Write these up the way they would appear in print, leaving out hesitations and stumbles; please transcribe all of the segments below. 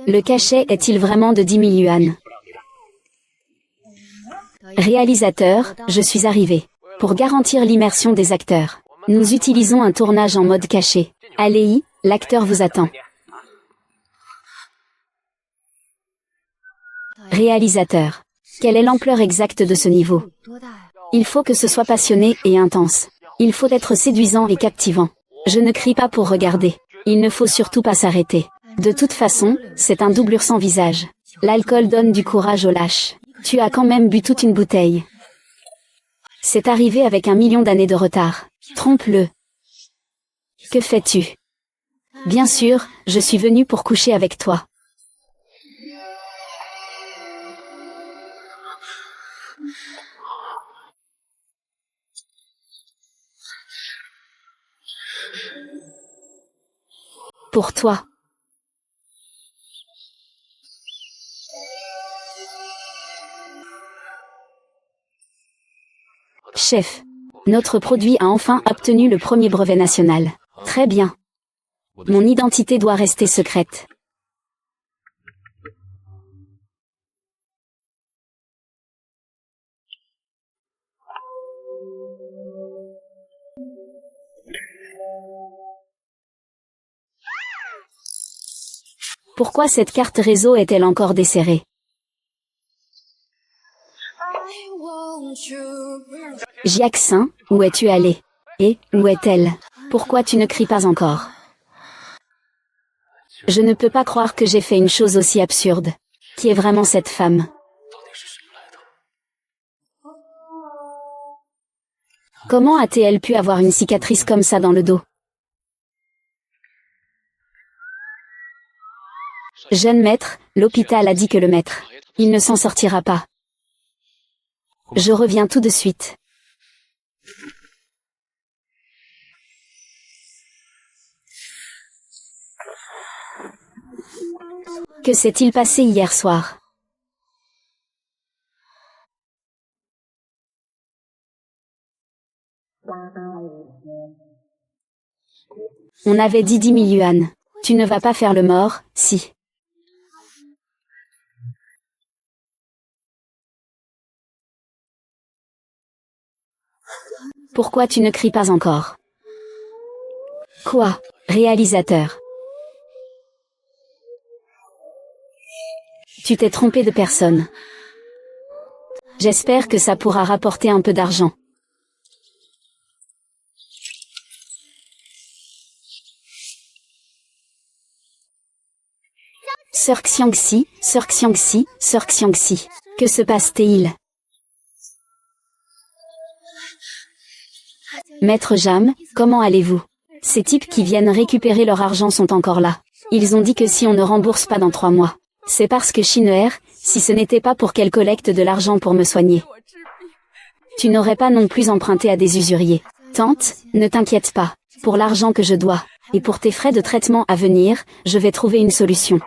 Le cachet est-il vraiment de 10 000 yuan? Réalisateur, je suis arrivé. Pour garantir l'immersion des acteurs, nous utilisons un tournage en mode caché. Allez-y, l'acteur vous attend. Réalisateur. Quelle est l'ampleur exacte de ce niveau? Il faut que ce soit passionné et intense. Il faut être séduisant et captivant. Je ne crie pas pour regarder. Il ne faut surtout pas s'arrêter. De toute façon, c'est un doublure sans visage. L'alcool donne du courage aux lâches. Tu as quand même bu toute une bouteille. C'est arrivé avec 1 million d'années de retard. Trompe-le. Que fais-tu? Bien sûr, je suis venu pour coucher avec toi. Pour toi. Chef. Notre produit a enfin obtenu le premier brevet national. Très bien. Mon identité doit rester secrète. Pourquoi cette carte réseau est-elle encore desserrée? Jiaxin, où es-tu allé? Et, où est-elle? Pourquoi tu ne cries pas encore? Je ne peux pas croire que j'ai fait une chose aussi absurde. Qui est vraiment cette femme? Comment a-t-elle pu avoir une cicatrice comme ça dans le dos? Jeune maître, l'hôpital a dit que le maître, il ne s'en sortira pas. Je reviens tout de suite. Que s'est-il passé hier soir? On avait dit 10 000 yuan. Tu ne vas pas faire le mort, si. Pourquoi tu ne cries pas encore? Quoi? Réalisateur. Tu t'es trompé de personne. J'espère que ça pourra rapporter un peu d'argent. Sœur Xiangxi, Sœur Xiangxi, Sœur Xiangxi. Que se passe-t-il? Maître Jam, comment allez-vous? Ces types qui viennent récupérer leur argent sont encore là. Ils ont dit que si on ne rembourse pas dans 3 mois, c'est parce que Shin'er, si ce n'était pas pour qu'elle collecte de l'argent pour me soigner. Tu n'aurais pas non plus emprunté à des usuriers. Tante, ne t'inquiète pas. Pour l'argent que je dois, et pour tes frais de traitement à venir, je vais trouver une solution.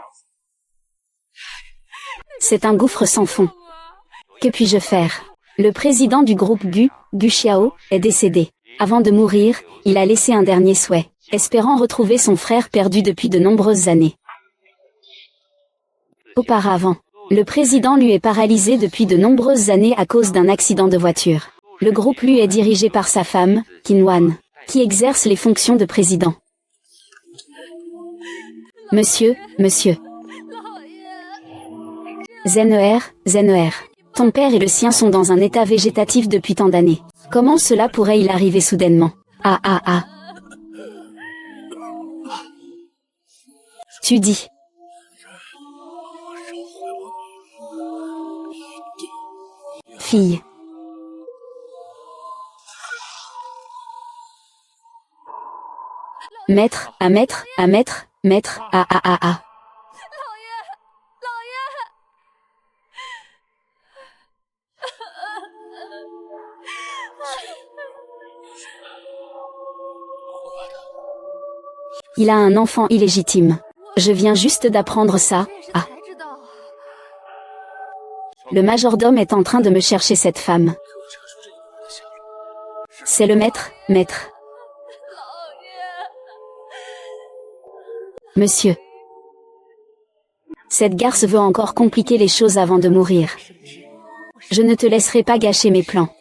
C'est un gouffre sans fond. Que puis-je faire? Le président du groupe Gu Xiao, est décédé. Avant de mourir, il a laissé un dernier souhait, espérant retrouver son frère perdu depuis de nombreuses années. Auparavant, le président lui est paralysé depuis de nombreuses années à cause d'un accident de voiture. Le groupe lui est dirigé par sa femme, Qinwan, qui exerce les fonctions de président. Monsieur. Zener, ton père et le sien sont dans un état végétatif depuis tant d'années. Comment cela pourrait-il arriver soudainement? Ah. Tu dis. Fille. Maître, ah. Il a un enfant illégitime. Je viens juste d'apprendre ça, ah. Le majordome est en train de me chercher cette femme. C'est le maître. Monsieur. Cette garce veut encore compliquer les choses avant de mourir. Je ne te laisserai pas gâcher mes plans.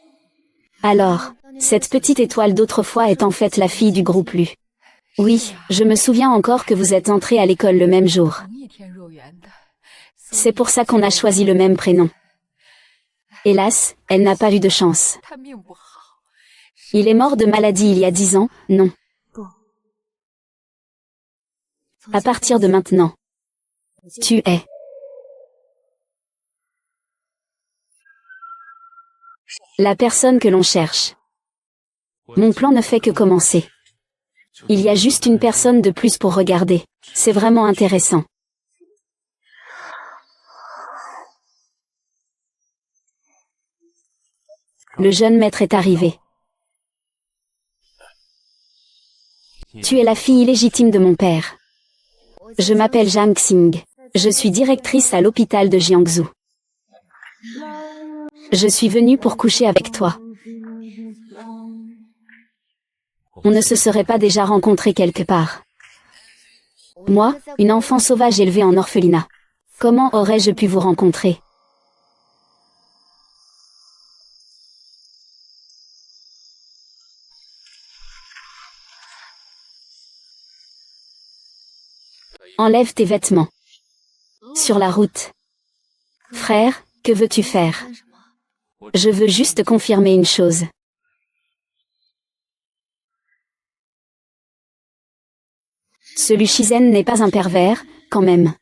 Alors, cette petite étoile d'autrefois est en fait la fille du groupe Lu. Oui, je me souviens encore que vous êtes entrés à l'école le même jour. C'est pour ça qu'on a choisi le même prénom. Hélas, elle n'a pas eu de chance. Il est mort de maladie il y a 10 ans, non. À partir de maintenant, tu es la personne que l'on cherche. Mon plan ne fait que commencer. Il y a juste une personne de plus pour regarder. C'est vraiment intéressant. Le jeune maître est arrivé. Tu es la fille illégitime de mon père. Je m'appelle Zhang Xing. Je suis directrice à l'hôpital de Jiangsu. Je suis venue pour coucher avec toi. On ne se serait pas déjà rencontré quelque part. Moi, une enfant sauvage élevée en orphelinat. Comment aurais-je pu vous rencontrer? Enlève tes vêtements. Sur la route. Frère, que veux-tu faire? Je veux juste confirmer une chose. Ce Lu Shizen n'est pas un pervers, quand même.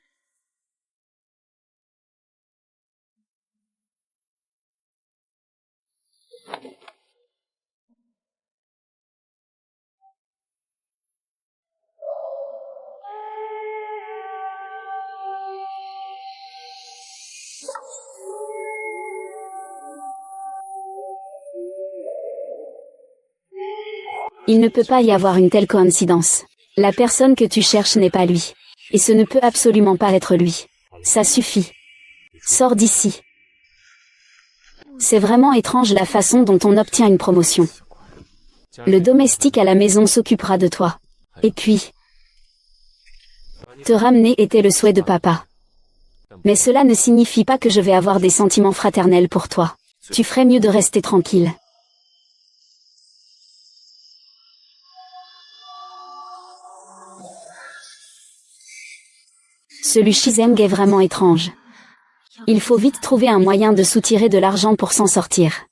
Il ne peut pas y avoir une telle coïncidence. La personne que tu cherches n'est pas lui. Et ce ne peut absolument pas être lui. Ça suffit. Sors d'ici. C'est vraiment étrange la façon dont on obtient une promotion. Le domestique à la maison s'occupera de toi. Et puis, te ramener était le souhait de papa. Mais cela ne signifie pas que je vais avoir des sentiments fraternels pour toi. Tu ferais mieux de rester tranquille. Ce Lu Shizeng est vraiment étrange. Il faut vite trouver un moyen de soutirer de l'argent pour s'en sortir.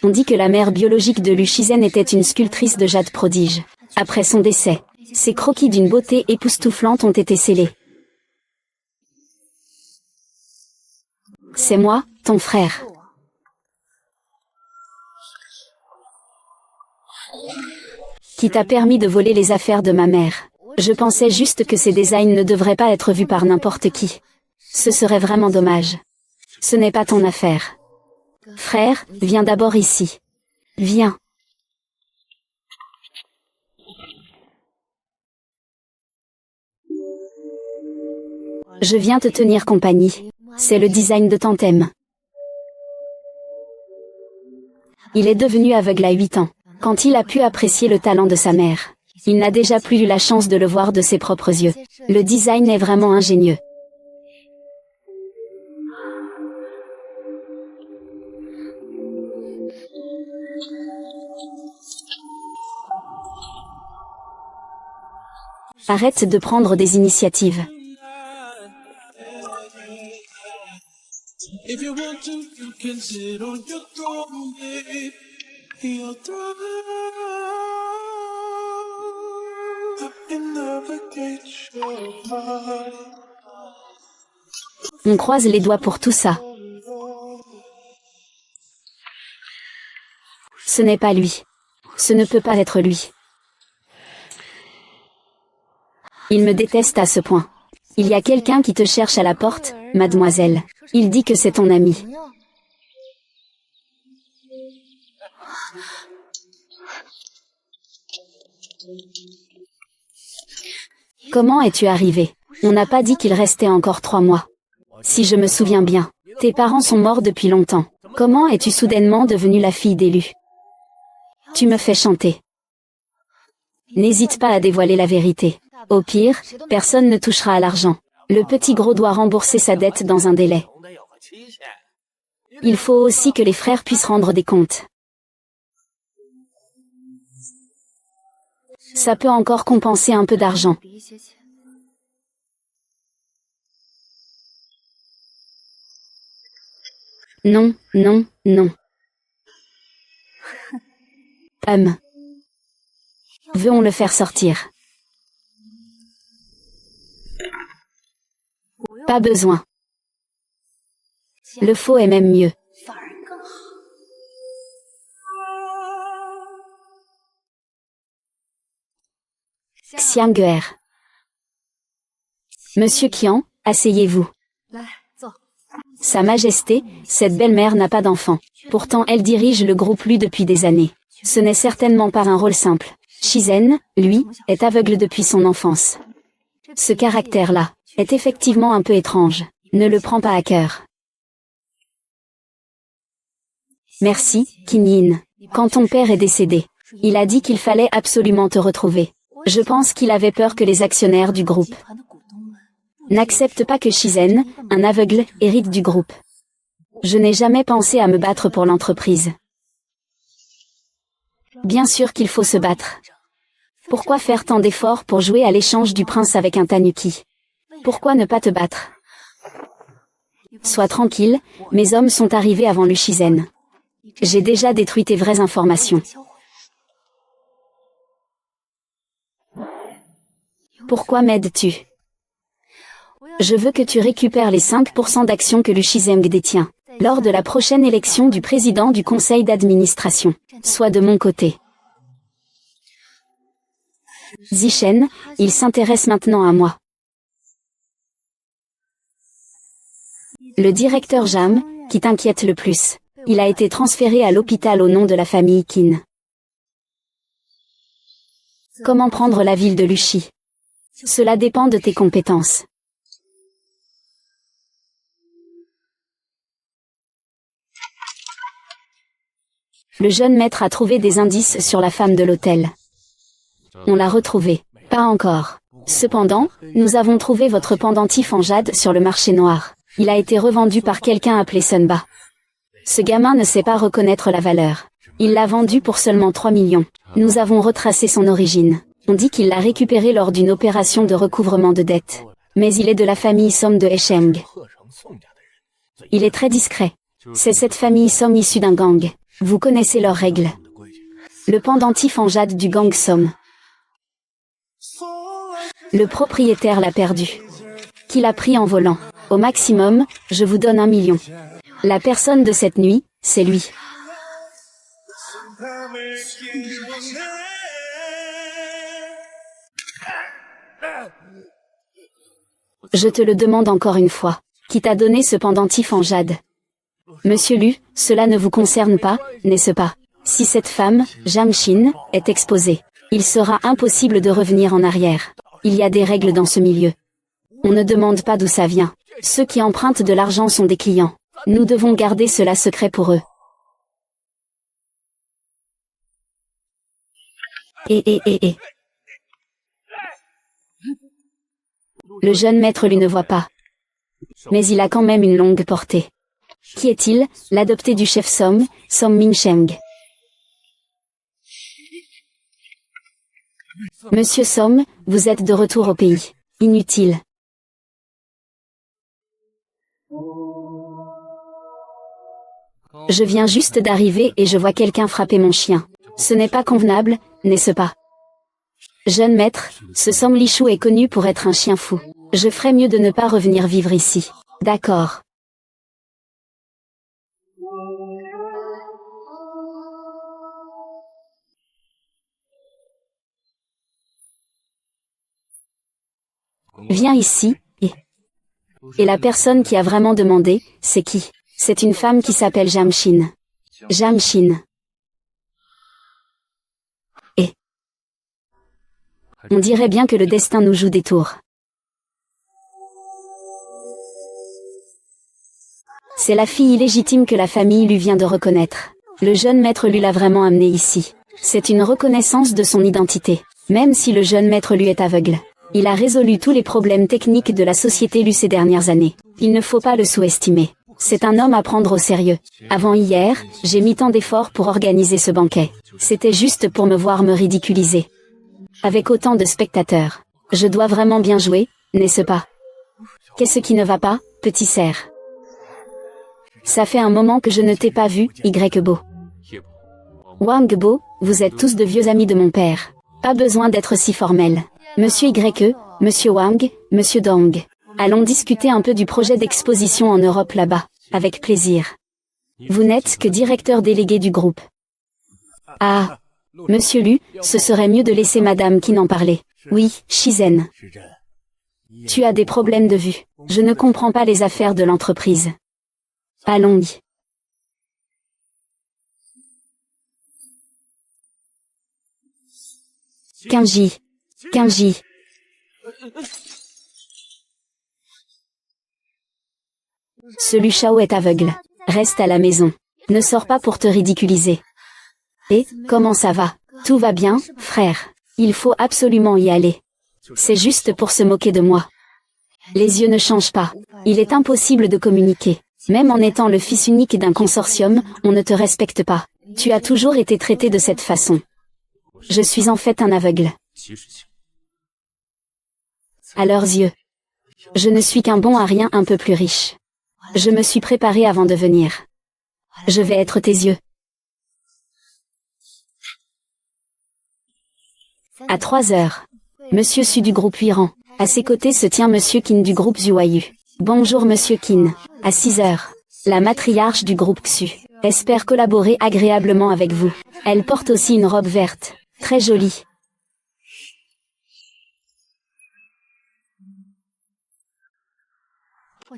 On dit que la mère biologique de Lu Shizen était une sculptrice de jade prodige. Après son décès, ses croquis d'une beauté époustouflante ont été scellés. C'est moi, ton frère. Qui t'a permis de voler les affaires de ma mère. Je pensais juste que ces designs ne devraient pas être vus par n'importe qui. Ce serait vraiment dommage. Ce n'est pas ton affaire. Frère, viens d'abord ici. Viens. Je viens te tenir compagnie. C'est le design de Tantème. Il est devenu aveugle à 8 ans, quand il a pu apprécier le talent de sa mère. Il n'a déjà plus eu la chance de le voir de ses propres yeux. Le design est vraiment ingénieux. Arrête de prendre des initiatives. On croise les doigts pour tout ça. Ce n'est pas lui. Ce ne peut pas être lui. Il me déteste à ce point. Il y a quelqu'un qui te cherche à la porte, mademoiselle. Il dit que c'est ton ami. Comment es-tu arrivé? On n'a pas dit qu'il restait encore 3 mois. Si je me souviens bien, tes parents sont morts depuis longtemps. Comment es-tu soudainement devenue la fille d'élu? Tu me fais chanter. N'hésite pas à dévoiler la vérité. Au pire, personne ne touchera à l'argent. Le petit gros doit rembourser sa dette dans un délai. Il faut aussi que les frères puissent rendre des comptes. Ça peut encore compenser un peu d'argent. Non, non, non. Veut-on le faire sortir? Pas besoin. Le faux est même mieux. Xiang'er. Monsieur Qian, asseyez-vous. Sa Majesté, cette belle-mère n'a pas d'enfant. Pourtant elle dirige le groupe Lu depuis des années. Ce n'est certainement pas un rôle simple. Shizen, lui, est aveugle depuis son enfance. Ce caractère-là est effectivement un peu étrange. Ne le prends pas à cœur. Merci, Qin. Quand ton père est décédé, il a dit qu'il fallait absolument te retrouver. Je pense qu'il avait peur que les actionnaires du groupe n'acceptent pas que Shizen, un aveugle, hérite du groupe. Je n'ai jamais pensé à me battre pour l'entreprise. Bien sûr qu'il faut se battre. Pourquoi faire tant d'efforts pour jouer à l'échange du prince avec un tanuki? Pourquoi ne pas te battre? Sois tranquille, mes hommes sont arrivés avant le Shizen. J'ai déjà détruit tes vraies informations. Pourquoi m'aides-tu? Je veux que tu récupères les 5% d'actions que le Shizeng détient, lors de la prochaine élection du président du conseil d'administration. Sois de mon côté. Zishen, il s'intéresse maintenant à moi. Le directeur Jam, qui t'inquiète le plus, il a été transféré à l'hôpital au nom de la famille Qin. Comment prendre la ville de Lushi? Cela dépend de tes compétences. Le jeune maître a trouvé des indices sur la femme de l'hôtel. On l'a retrouvée. Pas encore. Cependant, nous avons trouvé votre pendentif en jade sur le marché noir. Il a été revendu par quelqu'un appelé Sunba. Ce gamin ne sait pas reconnaître la valeur. Il l'a vendu pour seulement 3 millions. Nous avons retracé son origine. On dit qu'il l'a récupéré lors d'une opération de recouvrement de dettes. Mais il est de la famille Som de Hesheng. Il est très discret. C'est cette famille Som issue d'un gang. Vous connaissez leurs règles. Le pendentif en jade du gang Som. Le propriétaire l'a perdu. Qui l'a pris en volant. Au maximum, je vous donne 1 million. La personne de cette nuit, c'est lui. Je te le demande encore une fois. Qui t'a donné ce pendentif en jade? Monsieur Lu, cela ne vous concerne pas, n'est-ce pas? Si cette femme, Jamshin, est exposée, il sera impossible de revenir en arrière. Il y a des règles dans ce milieu. On ne demande pas d'où ça vient. Ceux qui empruntent de l'argent sont des clients. Nous devons garder cela secret pour eux. Le jeune maître lui ne voit pas. Mais il a quand même une longue portée. Qui est-il, l'adopté du chef Som, Som Mingsheng? Monsieur Som, vous êtes de retour au pays. Inutile. Je viens juste d'arriver et je vois quelqu'un frapper mon chien. Ce n'est pas convenable, n'est-ce pas? Jeune maître, ce Som Lichou est connu pour être un chien fou. Je ferais mieux de ne pas revenir vivre ici. D'accord. Viens ici, et la personne qui a vraiment demandé, c'est qui? C'est une femme qui s'appelle Jamshin. Jamshin. Et on dirait bien que le destin nous joue des tours. C'est la fille illégitime que la famille lui vient de reconnaître. Le jeune maître lui l'a vraiment amenée ici. C'est une reconnaissance de son identité, même si le jeune maître lui est aveugle. Il a résolu tous les problèmes techniques de la société Lu ces dernières années. Il ne faut pas le sous-estimer. C'est un homme à prendre au sérieux. Avant hier, j'ai mis tant d'efforts pour organiser ce banquet. C'était juste pour me voir me ridiculiser. Avec autant de spectateurs. Je dois vraiment bien jouer, n'est-ce pas? Qu'est-ce qui ne va pas, petit cerf? Ça fait un moment que je ne t'ai pas vu, Y-Bo. Wang Bo, vous êtes tous de vieux amis de mon père. Pas besoin d'être si formel. Monsieur Y, Monsieur Wang, Monsieur Dong. Allons discuter un peu du projet d'exposition en Europe là-bas. Avec plaisir. Vous n'êtes que directeur délégué du groupe. Ah, Monsieur Lu, ce serait mieux de laisser Madame Qin en parler. Oui, Shizen. Tu as des problèmes de vue. Je ne comprends pas les affaires de l'entreprise. Allons-y. Kinji. Kinji. Ce Lu Shao est aveugle. Reste à la maison. Ne sors pas pour te ridiculiser. Et, comment ça va? Tout va bien, frère. Il faut absolument y aller. C'est juste pour se moquer de moi. Les yeux ne changent pas. Il est impossible de communiquer. Même en étant le fils unique d'un consortium, on ne te respecte pas. Tu as toujours été traité de cette façon. Je suis en fait un aveugle. À leurs yeux. Je ne suis qu'un bon à rien un peu plus riche. Je me suis préparé avant de venir. Je vais être tes yeux. À 3 heures. Monsieur Su du groupe Huiran. À ses côtés se tient Monsieur Qin du groupe Zuayu. Bonjour Monsieur Qin. À 6 heures. La matriarche du groupe Xu. Espère collaborer agréablement avec vous. Elle porte aussi une robe verte. Très jolie.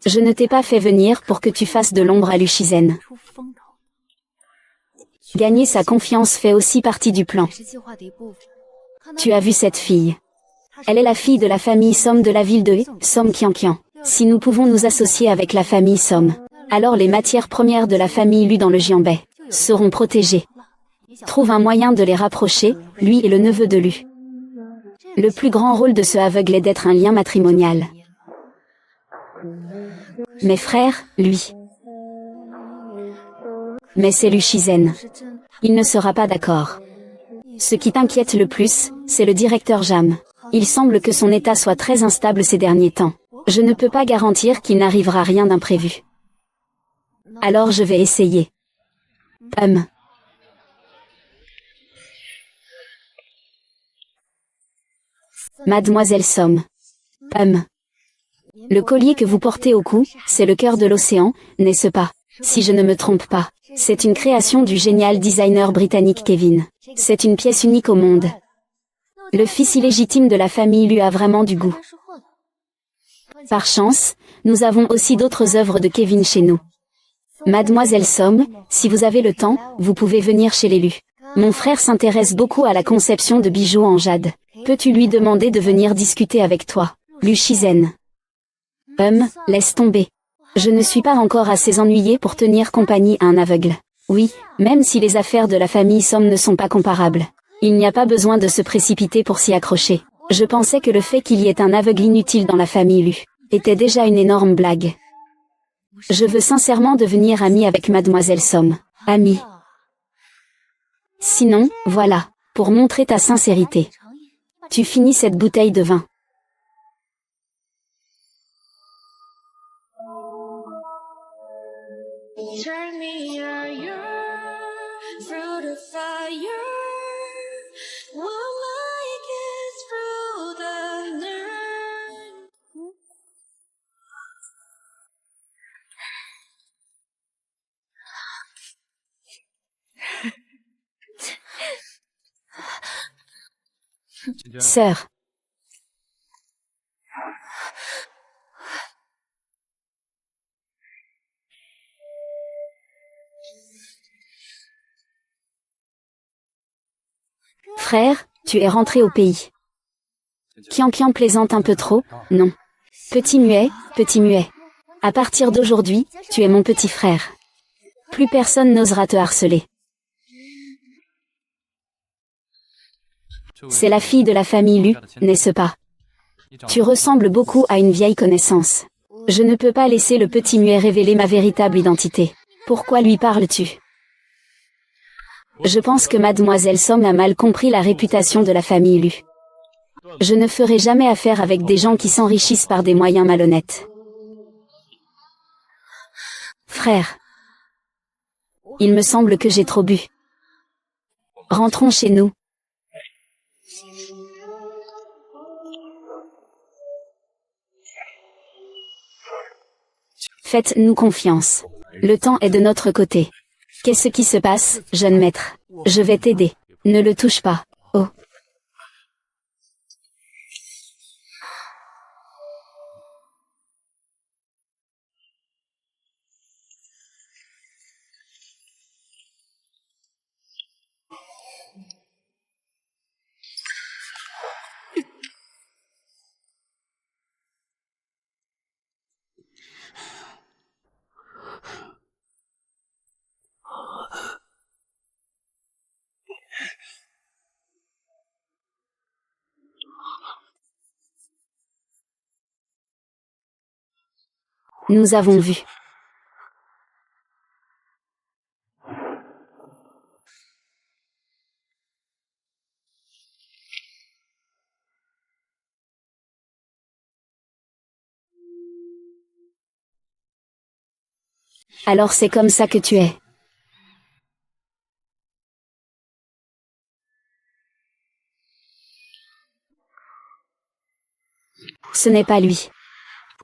Je ne t'ai pas fait venir pour que tu fasses de l'ombre à Lu Shizen. Gagner sa confiance fait aussi partie du plan. Tu as vu cette fille. Elle est la fille de la famille Som de la ville de Som Qianqian. Si nous pouvons nous associer avec la famille Som, alors les matières premières de la famille Lu dans le Jianbei seront protégées. Trouve un moyen de les rapprocher, lui et le neveu de Lu. Le plus grand rôle de ce aveugle est d'être un lien matrimonial. Mes frères, lui. Mais c'est Lu Shizen. Il ne sera pas d'accord. Ce qui t'inquiète le plus, c'est le directeur Jam. Il semble que son état soit très instable ces derniers temps. Je ne peux pas garantir qu'il n'arrivera rien d'imprévu. Alors je vais essayer. Mademoiselle Som. Le collier que vous portez au cou, c'est le cœur de l'océan, n'est-ce pas? Si je ne me trompe pas, c'est une création du génial designer britannique Kevin. C'est une pièce unique au monde. Le fils illégitime de la famille Lu a vraiment du goût. Par chance, nous avons aussi d'autres œuvres de Kevin chez nous. Mademoiselle Som, si vous avez le temps, vous pouvez venir chez les Lu. Mon frère s'intéresse beaucoup à la conception de bijoux en jade. Peux-tu lui demander de venir discuter avec toi? Lu Shizen. Laisse tomber. Je ne suis pas encore assez ennuyé pour tenir compagnie à un aveugle. Oui, même si les affaires de la famille Som ne sont pas comparables. Il n'y a pas besoin de se précipiter pour s'y accrocher. Je pensais que le fait qu'il y ait un aveugle inutile dans la famille Lu était déjà une énorme blague. Je veux sincèrement devenir ami avec Mademoiselle Som. Ami. Sinon, voilà, pour montrer ta sincérité. Tu finis cette bouteille de vin. Turn me through the fire while I kiss through the night. Sœur. Frère, tu es rentré au pays. Qianqian plaisante un peu trop, non. Petit muet. À partir d'aujourd'hui, tu es mon petit frère. Plus personne n'osera te harceler. C'est la fille de la famille Lu, n'est-ce pas? Tu ressembles beaucoup à une vieille connaissance. Je ne peux pas laisser le petit muet révéler ma véritable identité. Pourquoi lui parles-tu? Je pense que Mademoiselle Somme a mal compris la réputation de la famille Lu. Je ne ferai jamais affaire avec des gens qui s'enrichissent par des moyens malhonnêtes. Frère. Il me semble que j'ai trop bu. Rentrons chez nous. Faites-nous confiance. Le temps est de notre côté. Qu'est-ce qui se passe, jeune maître? Je vais t'aider. Ne le touche pas. Oh. Nous avons vu. Alors c'est comme ça que tu es. Ce n'est pas lui.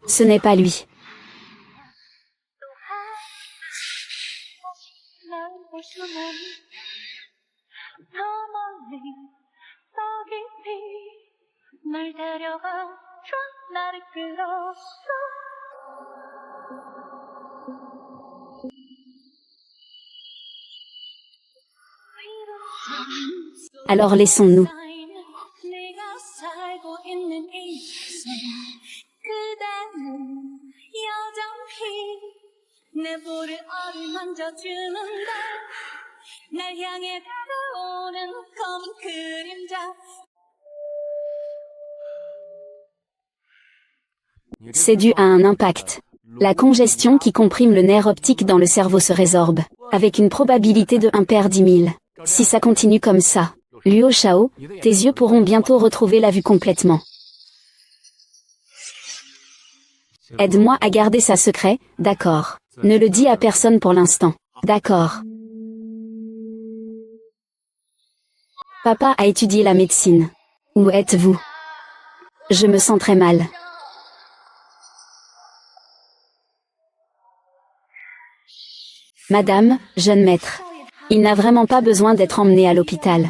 Ce n'est pas lui. Alors laissons-nous. C'est dû à un impact. La congestion qui comprime le nerf optique dans le cerveau se résorbe, avec une probabilité de 1 per 10 000. Si ça continue comme ça, Luo Shao, tes yeux pourront bientôt retrouver la vue complètement. Aide-moi à garder ça secret, d'accord. Ne le dis à personne pour l'instant. D'accord. Papa a étudié la médecine. Où êtes-vous? Je me sens très mal. Madame, jeune maître. Il n'a vraiment pas besoin d'être emmené à l'hôpital.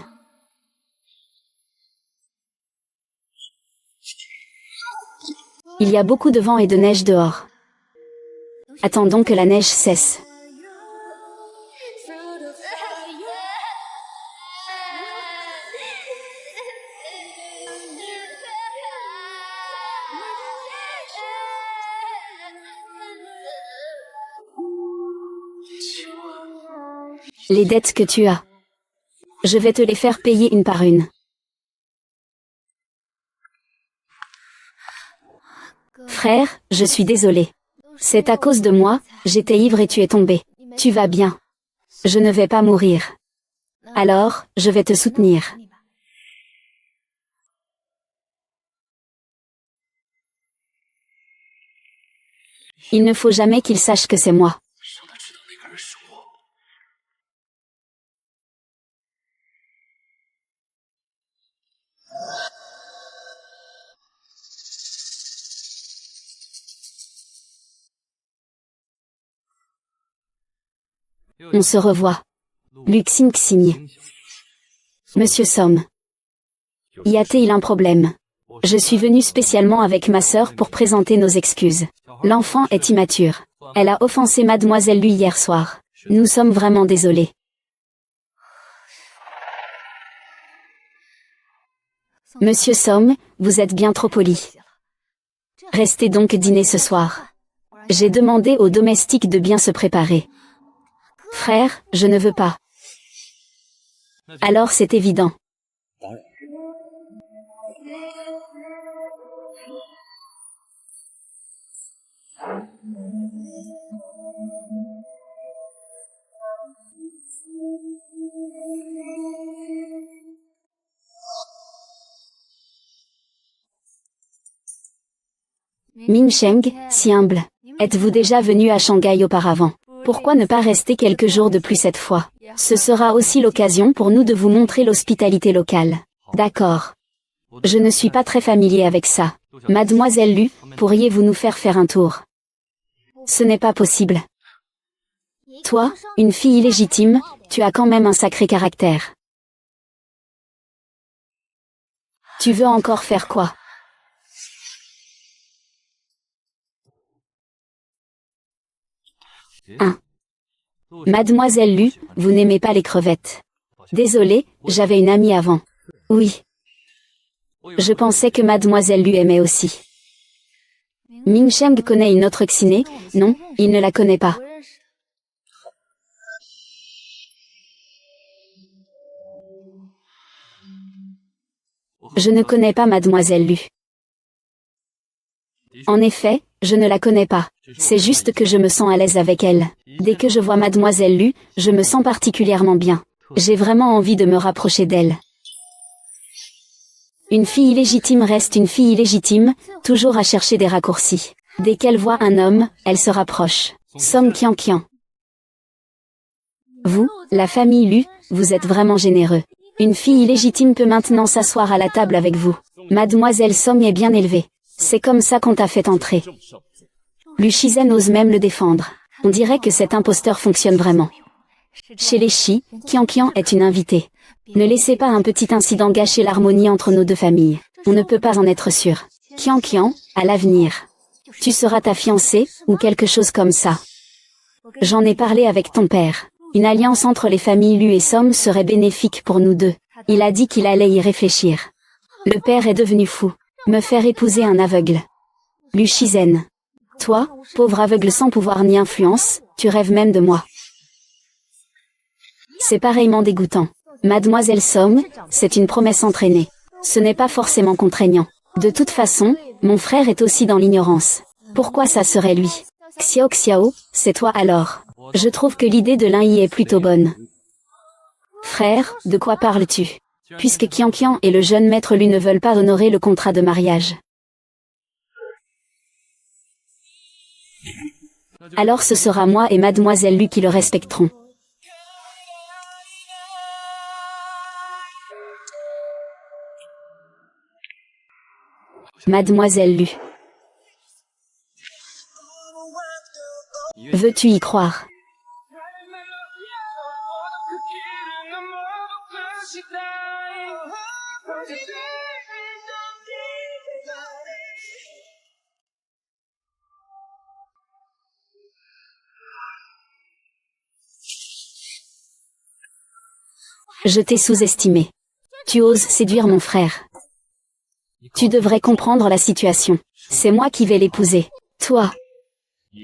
Il y a beaucoup de vent et de neige dehors. Attendons que la neige cesse. Les dettes que tu as. Je vais te les faire payer une par une. Frère, je suis désolé. C'est à cause de moi, j'étais ivre et tu es tombé. Tu vas bien. Je ne vais pas mourir. Alors, je vais te soutenir. Il ne faut jamais qu'il sache que c'est moi. On se revoit. Luxing signe. Monsieur Somme. Y a-t-il un problème? Je suis venu spécialement avec ma sœur pour présenter nos excuses. L'enfant est immature. Elle a offensé Mademoiselle Lu hier soir. Nous sommes vraiment désolés. Monsieur Somme, vous êtes bien trop poli. Restez donc dîner ce soir. J'ai demandé aux domestiques de bien se préparer. Frère, je ne veux pas. Alors c'est évident. Min Sheng, si humble. Êtes-vous déjà venu à Shanghai auparavant? Pourquoi ne pas rester quelques jours de plus cette fois? Ce sera aussi l'occasion pour nous de vous montrer l'hospitalité locale. D'accord. Je ne suis pas très familier avec ça. Mademoiselle Lu, pourriez-vous nous faire un tour? Ce n'est pas possible. Toi, une fille illégitime, tu as quand même un sacré caractère. Tu veux encore faire quoi? Mademoiselle Lu, vous n'aimez pas les crevettes. Désolée, j'avais une amie avant. Oui. Je pensais que Mademoiselle Lu aimait aussi. Ming Sheng connaît une autre Xiné? Non, il ne la connaît pas. Je ne connais pas Mademoiselle Lu. En effet, je ne la connais pas. C'est juste que je me sens à l'aise avec elle. Dès que je vois Mademoiselle Lu, je me sens particulièrement bien. J'ai vraiment envie de me rapprocher d'elle. Une fille illégitime reste une fille illégitime, toujours à chercher des raccourcis. Dès qu'elle voit un homme, elle se rapproche. Song Qian. Vous, la famille Lu, vous êtes vraiment généreux. Une fille illégitime peut maintenant s'asseoir à la table avec vous. Mademoiselle Song est bien élevée. C'est comme ça qu'on t'a fait entrer. Lu Shizen ose même le défendre. On dirait que cet imposteur fonctionne vraiment. Chez les Shi, Qian est une invitée. Ne laissez pas un petit incident gâcher l'harmonie entre nos deux familles. On ne peut pas en être sûr. Qian, à l'avenir. Tu seras ta fiancée, ou quelque chose comme ça. J'en ai parlé avec ton père. Une alliance entre les familles Lu et Som serait bénéfique pour nous deux. Il a dit qu'il allait y réfléchir. Le père est devenu fou. Me faire épouser un aveugle. Lu Shizen. Toi, pauvre aveugle sans pouvoir ni influence, tu rêves même de moi. C'est pareillement dégoûtant. Mademoiselle Song, c'est une promesse entraînée. Ce n'est pas forcément contraignant. De toute façon, mon frère est aussi dans l'ignorance. Pourquoi ça serait lui? Xiao, c'est toi alors. Je trouve que l'idée de l'un y est plutôt bonne. Frère, de quoi parles-tu? Puisque Qian et le jeune maître Lu ne veulent pas honorer le contrat de mariage. Alors ce sera moi et Mademoiselle Lu qui le respecteront. Mademoiselle Lu. Veux-tu y croire? Je t'ai sous-estimé. Tu oses séduire mon frère. Tu devrais comprendre la situation. C'est moi qui vais l'épouser. Toi.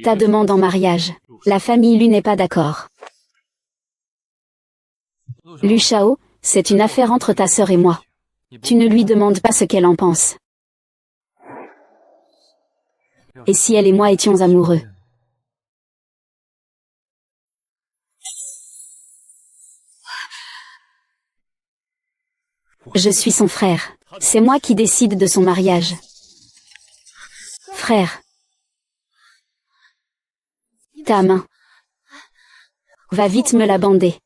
Ta demande en mariage. La famille Lu n'est pas d'accord. Lu Shao, c'est une affaire entre ta sœur et moi. Tu ne lui demandes pas ce qu'elle en pense. Et si elle et moi étions amoureux? Je suis son frère. C'est moi qui décide de son mariage. Frère. Ta main. Va vite me la bander.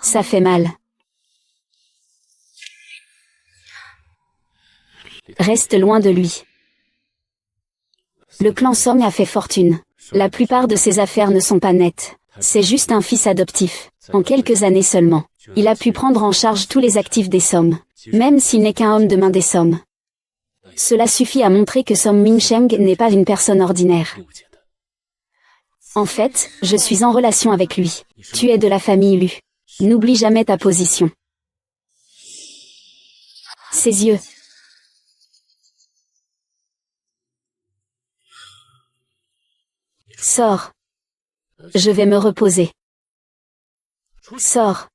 Ça fait mal. Reste loin de lui. Le clan Song a fait fortune. La plupart de ses affaires ne sont pas nettes. C'est juste un fils adoptif. En quelques années seulement, il a pu prendre en charge tous les actifs des Som, même s'il n'est qu'un homme de main des Som. Cela suffit à montrer que Som Mingsheng n'est pas une personne ordinaire. En fait, je suis en relation avec lui. Tu es de la famille Lu. N'oublie jamais ta position. Ses yeux. Sors. Je vais me reposer. Sors.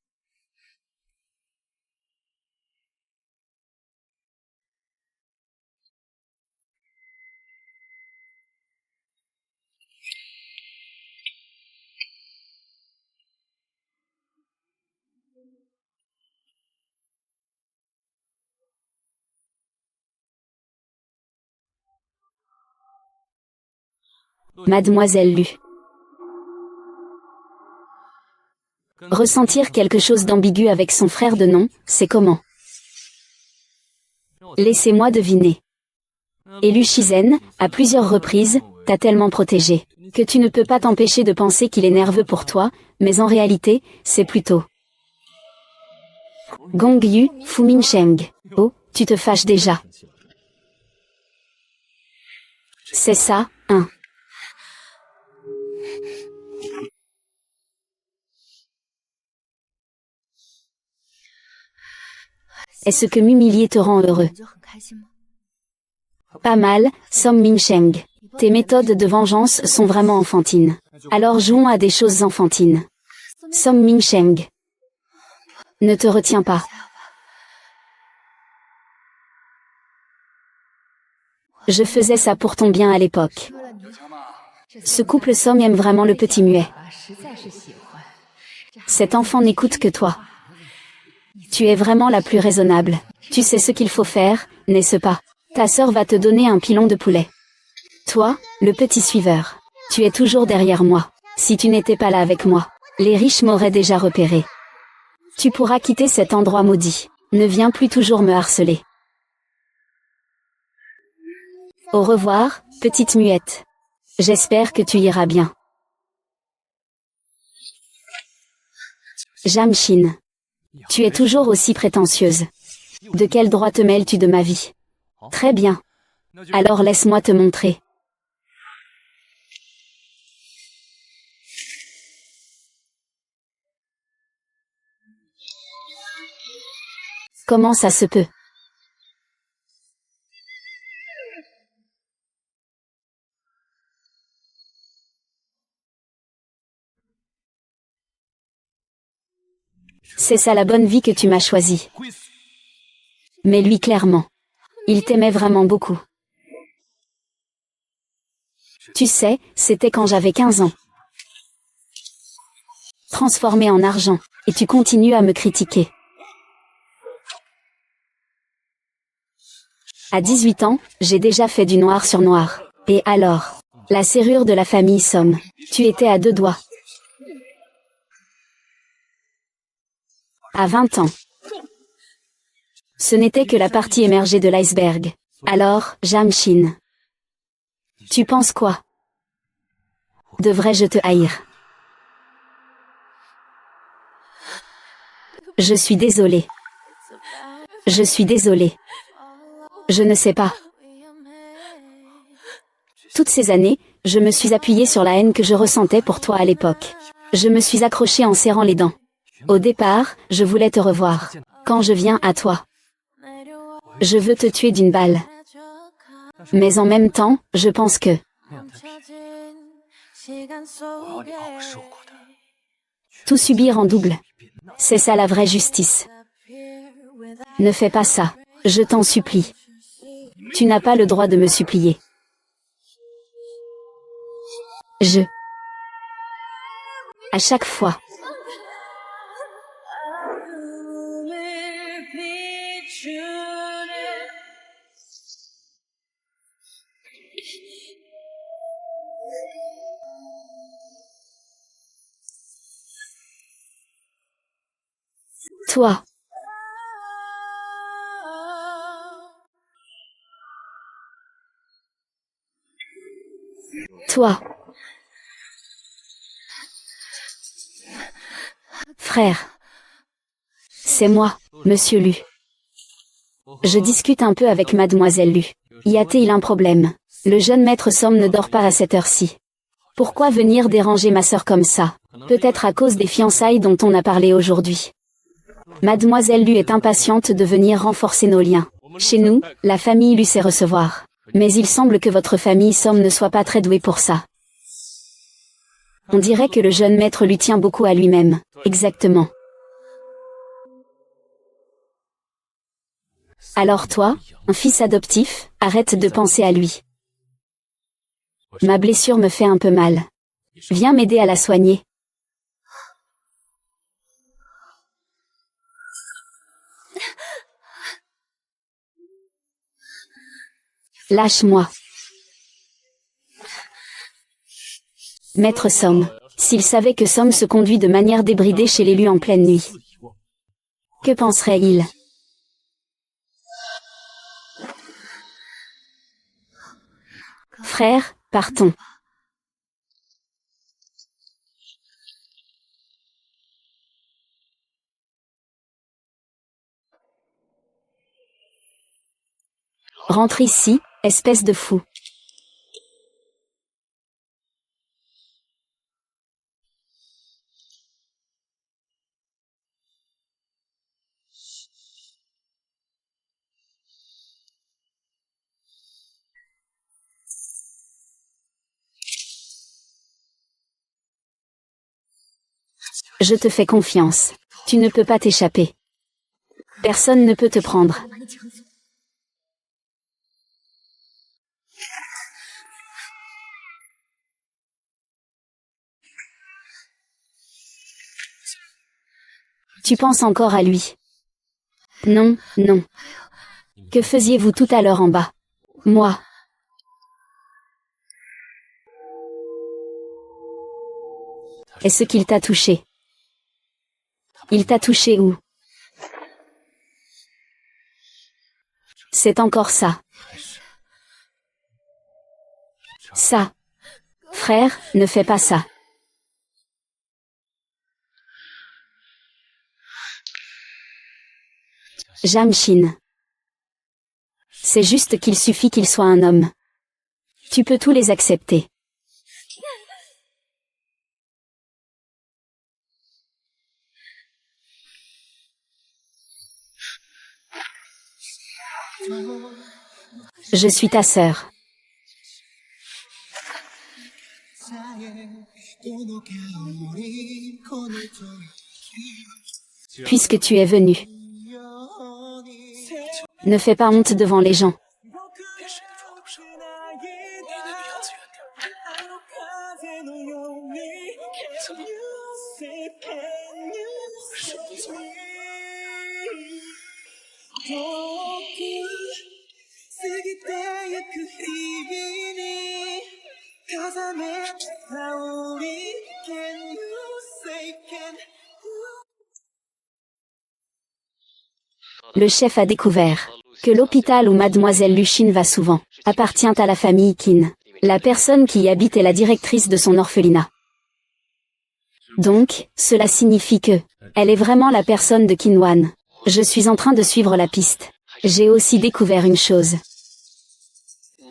Mademoiselle Lu. Ressentir quelque chose d'ambigu avec son frère de nom, c'est comment? Laissez-moi deviner. Et Lu Shizen, à plusieurs reprises, t'a tellement protégé, que tu ne peux pas t'empêcher de penser qu'il est nerveux pour toi, mais en réalité, c'est plutôt Gong Yu, Fumin Sheng. Oh, tu te fâches déjà. C'est ça, hein. Est-ce que m'humilier te rend heureux? Pas mal, Som Min Sheng. Tes méthodes de vengeance sont vraiment enfantines. Alors jouons à des choses enfantines. Som Min Sheng. Ne te retiens pas. Je faisais ça pour ton bien à l'époque. Ce couple Som aime vraiment le petit muet. Cet enfant n'écoute que toi. Tu es vraiment la plus raisonnable. Tu sais ce qu'il faut faire, n'est-ce pas? Ta sœur va te donner un pilon de poulet. Toi, le petit suiveur. Tu es toujours derrière moi. Si tu n'étais pas là avec moi, les riches m'auraient déjà repéré. Tu pourras quitter cet endroit maudit. Ne viens plus toujours me harceler. Au revoir, petite muette. J'espère que tu iras bien. Jamshin. Tu es toujours aussi prétentieuse. De quel droit te mêles-tu de ma vie? Très bien. Alors laisse-moi te montrer. Comment ça se peut? C'est ça la bonne vie que tu m'as choisie. Mais lui clairement. Il t'aimait vraiment beaucoup. Tu sais, c'était quand j'avais 15 ans. Transformé en argent, et tu continues à me critiquer. À 18 ans, j'ai déjà fait du noir sur noir. Et alors? La serrure de la famille Som. Tu étais à 2 doigts. À 20 ans. Ce n'était que la partie émergée de l'iceberg. Alors, Jamshin. Tu penses quoi? Devrais-je te haïr? Je suis désolée. Je suis désolée. Je ne sais pas. Toutes ces années, je me suis appuyée sur la haine que je ressentais pour toi à l'époque. Je me suis accrochée en serrant les dents. Au départ, je voulais te revoir. Quand je viens à toi, je veux te tuer d'une balle. Mais en même temps, je pense que tout subir en double. C'est ça la vraie justice. Ne fais pas ça. Je t'en supplie. Tu n'as pas le droit de me supplier. À chaque fois. Toi. Toi. Frère. C'est moi, Monsieur Lu. Je discute un peu avec Mademoiselle Lu. Y a-t-il un problème? Le jeune maître Som ne dort pas à cette heure-ci. Pourquoi venir déranger ma sœur comme ça? Peut-être à cause des fiançailles dont on a parlé aujourd'hui. Mademoiselle Lu est impatiente de venir renforcer nos liens. Chez nous, la famille Lu sait recevoir. Mais il semble que votre famille Som ne soit pas très douée pour ça. On dirait que le jeune maître lui tient beaucoup à lui-même. Exactement. Alors toi, un fils adoptif, arrête de penser à lui. Ma blessure me fait un peu mal. Viens m'aider à la soigner. Lâche-moi. Maître Somme. S'il savait que Somme se conduit de manière débridée chez l'élu en pleine nuit. Que penserait-il? Frère, partons. Rentre ici, espèce de fou. Je te fais confiance. Tu ne peux pas t'échapper. Personne ne peut te prendre. Tu penses encore à lui. Non, non. Que faisiez-vous tout à l'heure en bas? Moi. Est-ce qu'il t'a touché? Il t'a touché où? C'est encore ça. Ça. Frère, ne fais pas ça. Jamshin. C'est juste qu'il suffit qu'il soit un homme. Tu peux tous les accepter. Je suis ta sœur. Puisque tu es venu. Ne fais pas honte devant les gens. Le chef a découvert que l'hôpital où mademoiselle Luchin va souvent appartient à la famille Qin. La personne qui y habite est la directrice de son orphelinat. Donc, cela signifie que elle est vraiment la personne de Qinwan. Je suis en train de suivre la piste. J'ai aussi découvert une chose.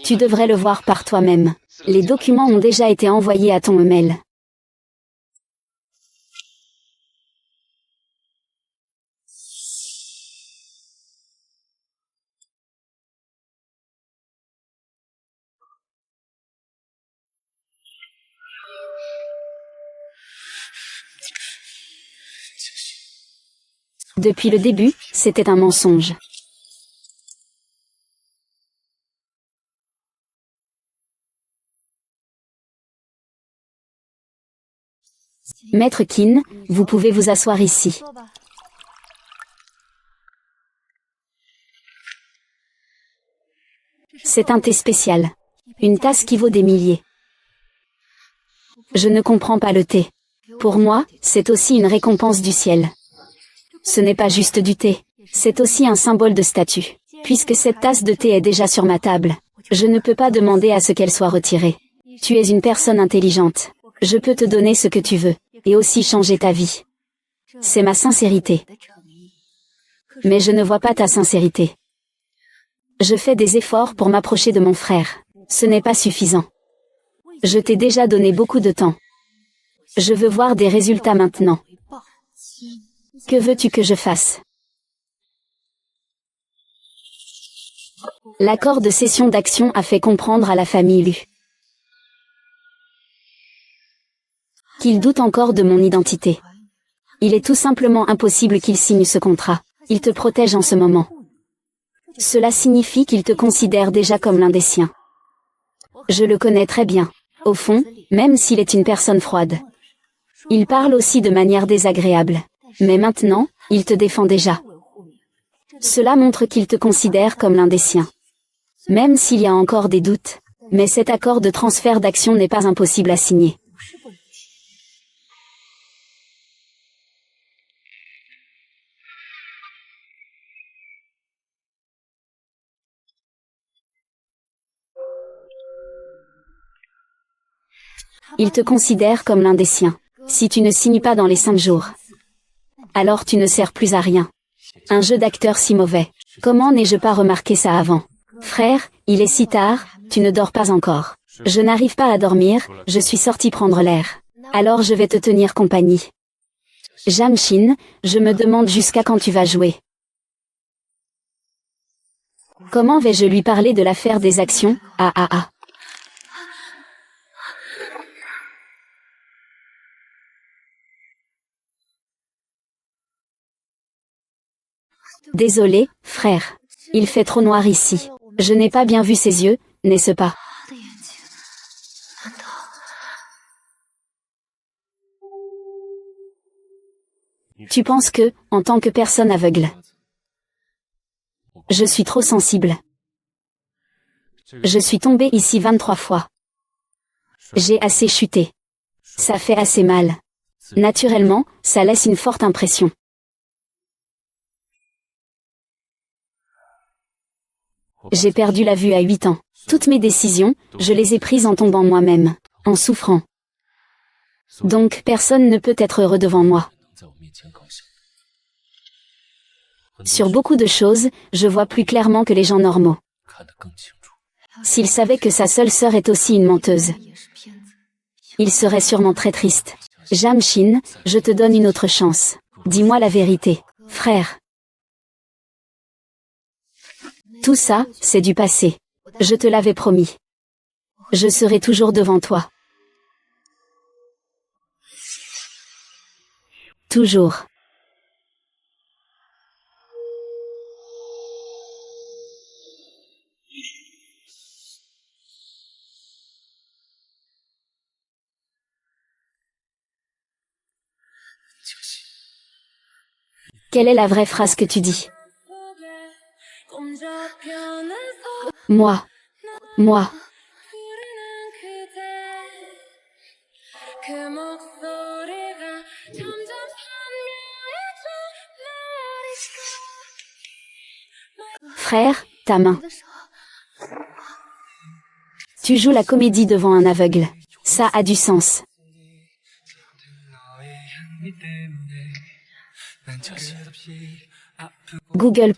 Tu devrais le voir par toi-même. Les documents ont déjà été envoyés à ton email. Depuis le début, c'était un mensonge. Maître Qin, vous pouvez vous asseoir ici. C'est un thé spécial. Une tasse qui vaut des milliers. Je ne comprends pas le thé. Pour moi, c'est aussi une récompense du ciel. Ce n'est pas juste du thé. C'est aussi un symbole de statut. Puisque cette tasse de thé est déjà sur ma table, je ne peux pas demander à ce qu'elle soit retirée. Tu es une personne intelligente. Je peux te donner ce que tu veux, et aussi changer ta vie. C'est ma sincérité. Mais je ne vois pas ta sincérité. Je fais des efforts pour m'approcher de mon frère. Ce n'est pas suffisant. Je t'ai déjà donné beaucoup de temps. Je veux voir des résultats maintenant. Que veux-tu que je fasse? L'accord de cession d'actions a fait comprendre à la famille Lu qu'il doute encore de mon identité. Il est tout simplement impossible qu'il signe ce contrat. Il te protège en ce moment. Cela signifie qu'il te considère déjà comme l'un des siens. Je le connais très bien. Au fond, même s'il est une personne froide. Il parle aussi de manière désagréable. Mais maintenant, il te défend déjà. Cela montre qu'il te considère comme l'un des siens. Même s'il y a encore des doutes. Mais cet accord de transfert d'action n'est pas impossible à signer. Il te considère comme l'un des siens. Si tu ne signes pas dans les 5 jours, alors tu ne sers plus à rien. Un jeu d'acteur si mauvais. Comment n'ai-je pas remarqué ça avant? Frère, il est si tard, tu ne dors pas encore. Je n'arrive pas à dormir, je suis sorti prendre l'air. Alors je vais te tenir compagnie. Jamshin, je me demande jusqu'à quand tu vas jouer. Comment vais-je lui parler de l'affaire des actions? Désolé, frère. Il fait trop noir ici. Je n'ai pas bien vu ses yeux, n'est-ce pas? Tu penses que, en tant que personne aveugle, je suis trop sensible. Je suis tombée ici 23 fois. J'ai assez chuté. Ça fait assez mal. Naturellement, ça laisse une forte impression. J'ai perdu la vue à 8 ans. Toutes mes décisions, je les ai prises en tombant moi-même, en souffrant. Donc personne ne peut être heureux devant moi. Sur beaucoup de choses, je vois plus clairement que les gens normaux. S'il savait que sa seule sœur est aussi une menteuse, il serait sûrement très triste. Jamshin, je te donne une autre chance. Dis-moi la vérité, frère. Tout ça, c'est du passé. Je te l'avais promis. Je serai toujours devant toi. Toujours. Quelle est la vraie phrase que tu dis? Moi. Moi. Frère, ta main. Tu joues la comédie devant un aveugle. Ça a du sens. Google.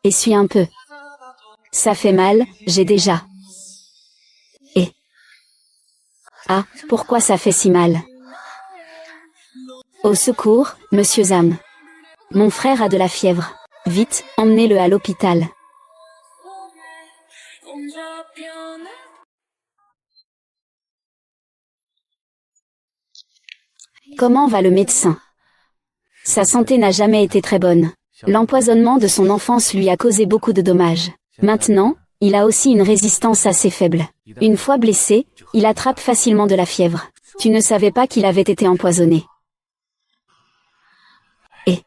Essuie un peu. Ça fait mal, j'ai déjà. Et. Ah, pourquoi ça fait si mal? Au secours, monsieur Zam. Mon frère a de la fièvre. Vite, emmenez-le à l'hôpital. Comment va le médecin? Sa santé n'a jamais été très bonne. L'empoisonnement de son enfance lui a causé beaucoup de dommages. Maintenant, il a aussi une résistance assez faible. Une fois blessé, il attrape facilement de la fièvre. Tu ne savais pas qu'il avait été empoisonné. Et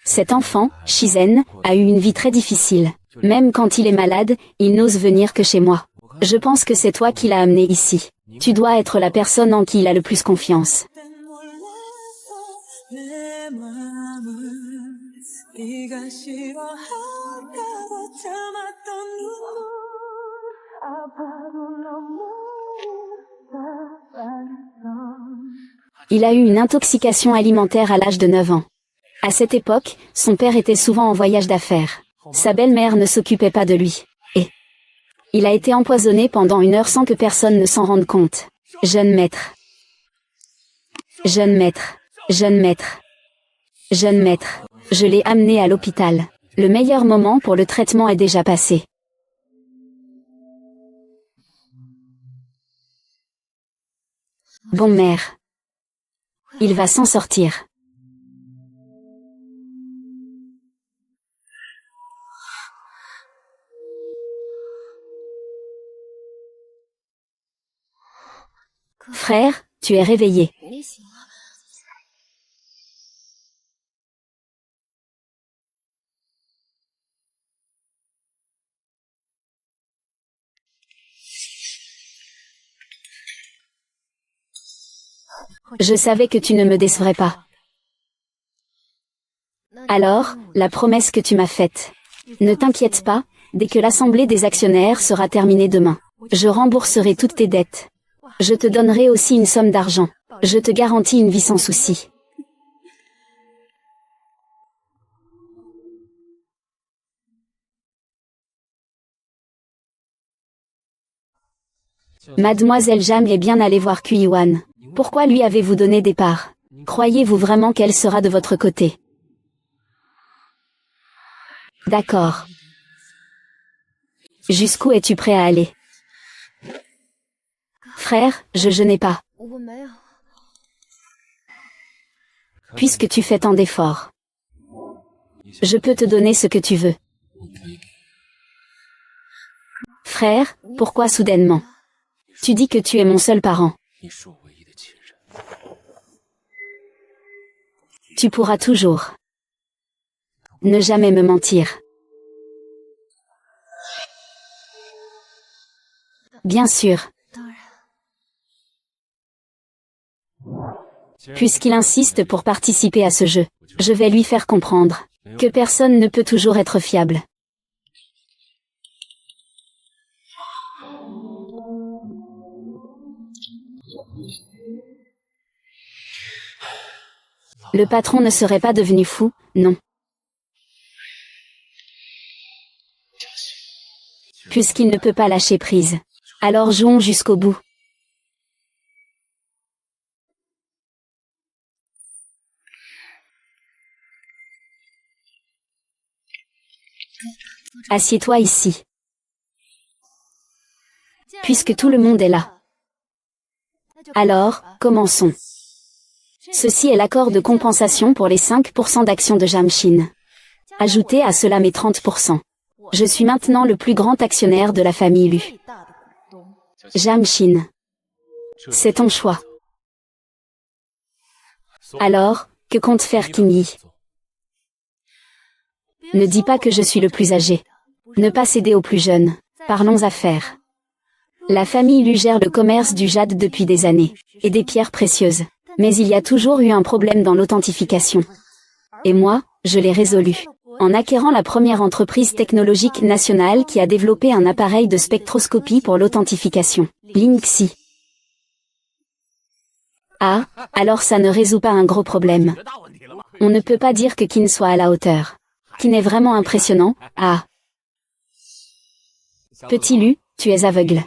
cet enfant, Shizen, a eu une vie très difficile. Même quand il est malade, il n'ose venir que chez moi. Je pense que c'est toi qui l'as amené ici. Tu dois être la personne en qui il a le plus confiance. Il a eu une intoxication alimentaire à l'âge de 9 ans. À cette époque, son père était souvent en voyage d'affaires. Sa belle-mère ne s'occupait pas de lui. Et il a été empoisonné pendant 1 heure sans que personne ne s'en rende compte. Jeune maître. Jeune maître. Jeune maître. Jeune maître. Je l'ai amené à l'hôpital. Le meilleur moment pour le traitement est déjà passé. Bon mère. Il va s'en sortir. Frère, tu es réveillé. Je savais que tu ne me décevrais pas. Alors, la promesse que tu m'as faite. Ne t'inquiète pas, dès que l'assemblée des actionnaires sera terminée demain, je rembourserai toutes tes dettes. Je te donnerai aussi une somme d'argent. Je te garantis une vie sans souci. Mademoiselle Jam est bien allée voir Kuiwan. Pourquoi lui avez-vous donné des parts? Croyez-vous vraiment qu'elle sera de votre côté? D'accord. Jusqu'où es-tu prêt à aller? Frère, je n'ai pas. Puisque tu fais tant d'efforts. Je peux te donner ce que tu veux. Frère, pourquoi soudainement? Tu dis que tu es mon seul parent. Tu pourras toujours ne jamais me mentir. Bien sûr. Puisqu'il insiste pour participer à ce jeu, je vais lui faire comprendre que personne ne peut toujours être fiable. Le patron ne serait pas devenu fou, non. Puisqu'il ne peut pas lâcher prise. Alors jouons jusqu'au bout. Assieds-toi ici. Puisque tout le monde est là. Alors, commençons. Ceci est l'accord de compensation pour les 5% d'actions de Jamshin. Ajoutez à cela mes 30%. Je suis maintenant le plus grand actionnaire de la famille Lu. Jamshin. C'est ton choix. Alors, que compte faire Qin Yi? Ne dis pas que je suis le plus âgé. Ne pas céder aux plus jeunes. Parlons affaires. La famille Lu gère le commerce du jade depuis des années, et des pierres précieuses. Mais il y a toujours eu un problème dans l'authentification. Et moi, je l'ai résolu. En acquérant la première entreprise technologique nationale qui a développé un appareil de spectroscopie pour l'authentification, Lingxi. Ah, alors ça ne résout pas un gros problème. On ne peut pas dire que Qin soit à la hauteur. Qin est vraiment impressionnant, ah. Petit Lu, tu es aveugle.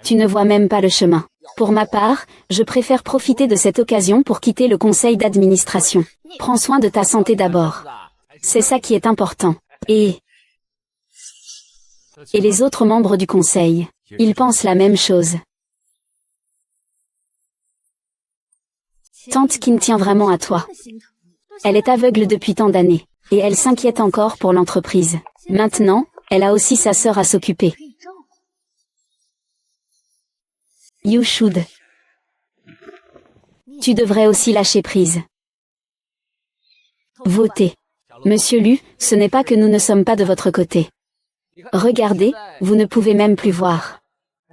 Tu ne vois même pas le chemin. Pour ma part, je préfère profiter de cette occasion pour quitter le conseil d'administration. Prends soin de ta santé d'abord. C'est ça qui est important. Et les autres membres du conseil, ils pensent la même chose. Tante Qin tient vraiment à toi. Elle est aveugle depuis tant d'années, et elle s'inquiète encore pour l'entreprise. Maintenant, elle a aussi sa sœur à s'occuper. You should. Tu devrais aussi lâcher prise. Votez. Monsieur Lu, ce n'est pas que nous ne sommes pas de votre côté. Regardez, vous ne pouvez même plus voir.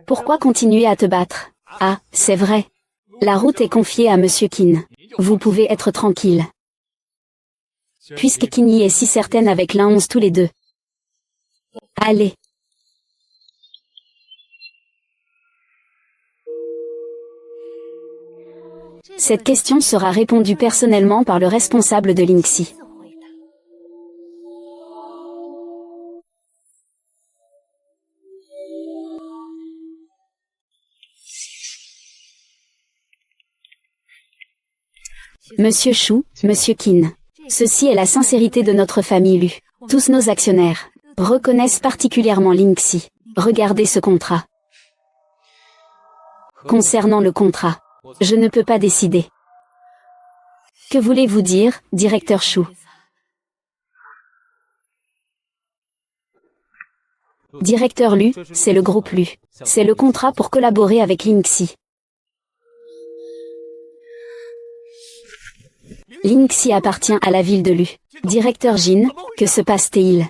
Pourquoi continuer à te battre? Ah, c'est vrai. La route est confiée à Monsieur Qin. Vous pouvez être tranquille. Puisque Qin Yi est si certaine avec l'11 tous les deux. Allez. Cette question sera répondue personnellement par le responsable de Lingxi. Monsieur Shu, Monsieur Qin. Ceci est la sincérité de notre famille Lu. Tous nos actionnaires reconnaissent particulièrement Lingxi. Regardez ce contrat. Concernant le contrat, je ne peux pas décider. Que voulez-vous dire, directeur Shu? Directeur Lu, c'est le groupe Lu. C'est le contrat pour collaborer avec Lingxi. Lingxi appartient à la ville de Lu. Directeur Jin, que se passe-t-il?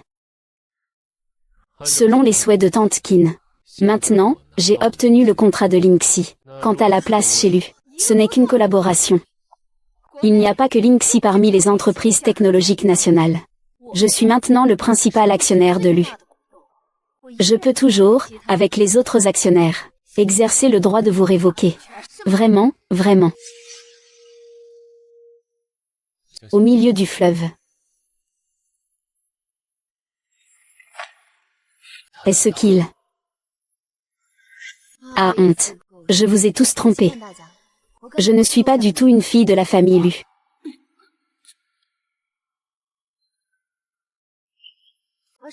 Selon les souhaits de Tante Qin. Maintenant, j'ai obtenu le contrat de Lingxi. Quant à la place chez Lu, ce n'est qu'une collaboration. Il n'y a pas que Lingxi parmi les entreprises technologiques nationales. Je suis maintenant le principal actionnaire de Lu. Je peux toujours, avec les autres actionnaires, exercer le droit de vous révoquer. Vraiment, vraiment. Au milieu du fleuve. Est-ce qu'il a honte? Je vous ai tous trompés. Je ne suis pas du tout une fille de la famille Lu.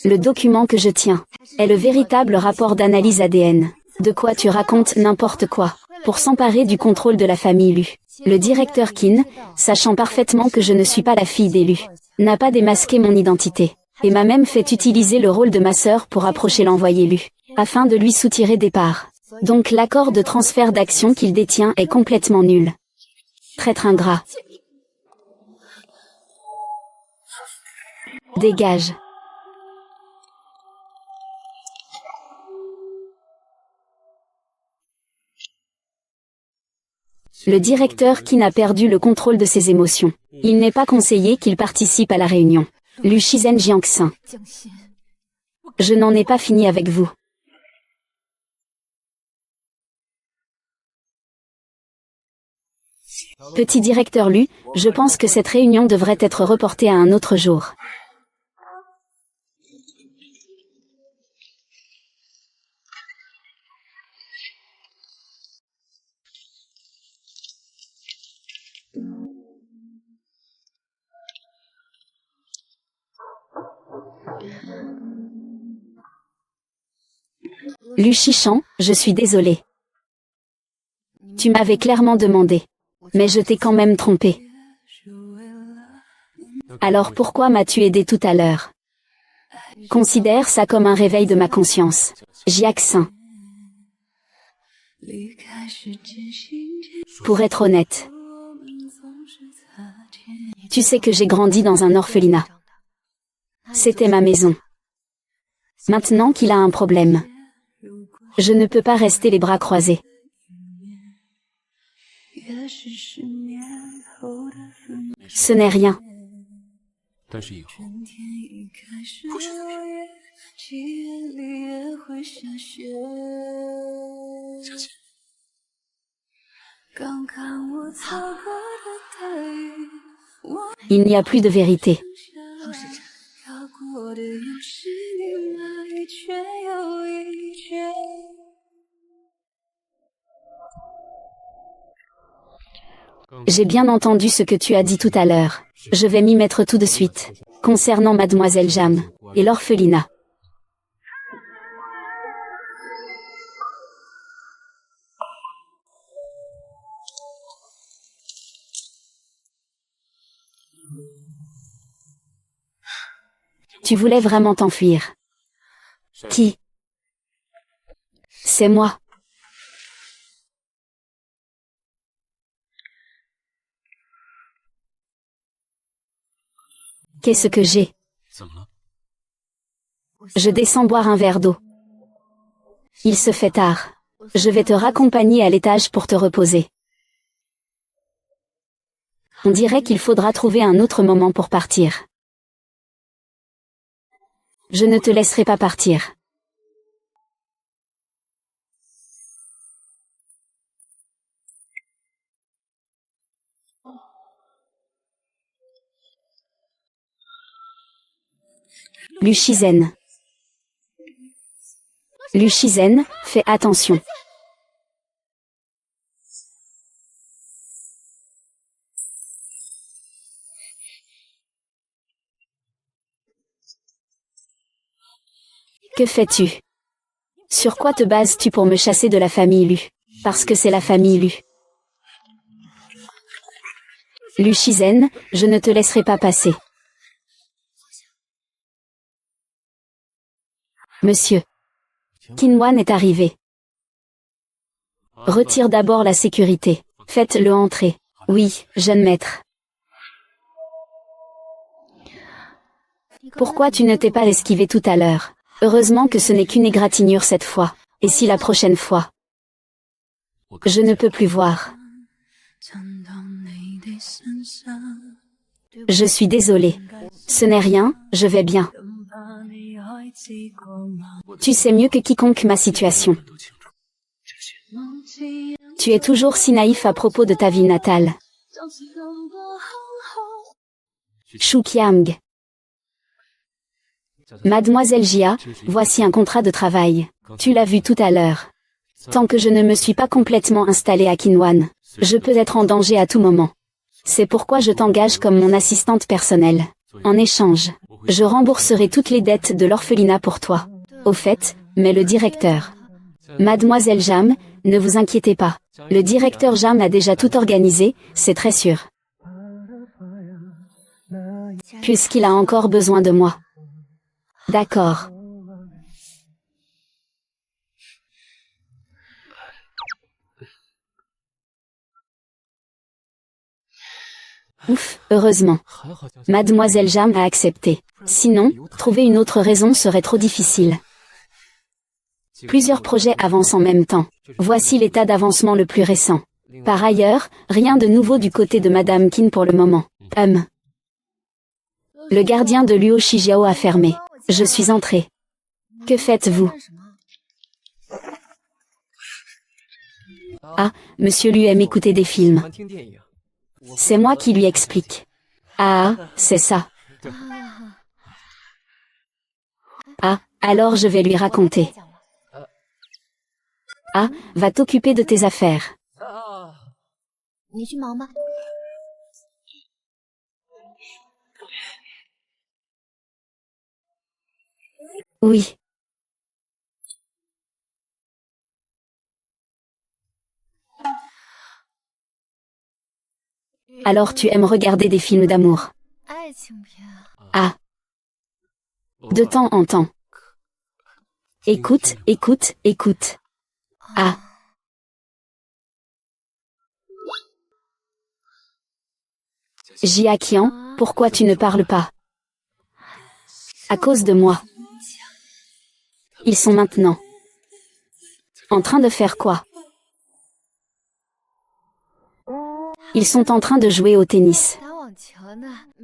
Le document que je tiens est le véritable rapport d'analyse ADN. De quoi tu racontes n'importe quoi, pour s'emparer du contrôle de la famille Lu. Le directeur Qin, sachant parfaitement que je ne suis pas la fille d'Elu, n'a pas démasqué mon identité, et m'a même fait utiliser le rôle de ma sœur pour approcher l'envoyé Lu, afin de lui soutirer des parts. Donc l'accord de transfert d'actions qu'il détient est complètement nul. Traître ingrat. Dégage. Le directeur qui n'a perdu le contrôle de ses émotions. Il n'est pas conseillé qu'il participe à la réunion. Lu Shizen Jiangxin. Je n'en ai pas fini avec vous. Petit directeur Lu, je pense que cette réunion devrait être reportée à un autre jour. Lu Shichan, je suis désolé. Tu m'avais clairement demandé. Mais je t'ai quand même trompé. Alors pourquoi m'as-tu aidé tout à l'heure? Considère ça comme un réveil de ma conscience. Jiaxin. Pour être honnête. Tu sais que j'ai grandi dans un orphelinat. C'était ma maison. Maintenant qu'il a un problème. Je ne peux pas rester les bras croisés. Ce n'est rien. Il n'y a plus de vérité. J'ai bien entendu ce que tu as dit tout à l'heure. Je vais m'y mettre tout de suite. Concernant Mademoiselle Jam et l'orphelinat. Tu voulais vraiment t'enfuir. Qui? C'est moi. Qu'est-ce que j'ai? Je descends boire un verre d'eau. Il se fait tard. Je vais te raccompagner à l'étage pour te reposer. On dirait qu'il faudra trouver un autre moment pour partir. Je ne te laisserai pas partir. Lu Shizen. Lu Shizen, fais attention. Que fais-tu? Sur quoi te bases-tu pour me chasser de la famille Lu? Parce que c'est la famille Lu. Lu Shizen, je ne te laisserai pas passer. Monsieur. Qinwan est arrivé. Retire d'abord la sécurité. Faites-le entrer. Oui, jeune maître. Pourquoi tu ne t'es pas esquivé tout à l'heure? Heureusement que ce n'est qu'une égratignure cette fois. Et si la prochaine fois? Je ne peux plus voir. Je suis désolé. Ce n'est rien, je vais bien. Tu sais mieux que quiconque ma situation. Tu es toujours si naïf à propos de ta ville natale. Shu Qiang. Mademoiselle Jia, voici un contrat de travail. Tu l'as vu tout à l'heure. Tant que je ne me suis pas complètement installée à Qinwan, je peux être en danger à tout moment. C'est pourquoi je t'engage comme mon assistante personnelle. En échange, je rembourserai toutes les dettes de l'orphelinat pour toi. Au fait, mais le directeur. Mademoiselle Jam, ne vous inquiétez pas. Le directeur Jam a déjà tout organisé, c'est très sûr. Puisqu'il a encore besoin de moi. D'accord. Ouf, heureusement. Mademoiselle Jam a accepté. Sinon, trouver une autre raison serait trop difficile. Plusieurs projets avancent en même temps. Voici l'état d'avancement le plus récent. Par ailleurs, rien de nouveau du côté de Madame Qin pour le moment. Le gardien de Luo Shijiao a fermé. Je suis entré. Que faites-vous? Ah, Monsieur Lu aime écouter des films. C'est moi qui lui explique. Ah, c'est ça. Ah, alors je vais lui raconter. Ah, va t'occuper de tes affaires. Oui. Alors tu aimes regarder des films d'amour? Ah. De temps en temps. Écoute, écoute, écoute. Ah. Jia Qian, pourquoi tu ne parles pas? À cause de moi. Ils sont maintenant. En train de faire quoi? Ils sont en train de jouer au tennis.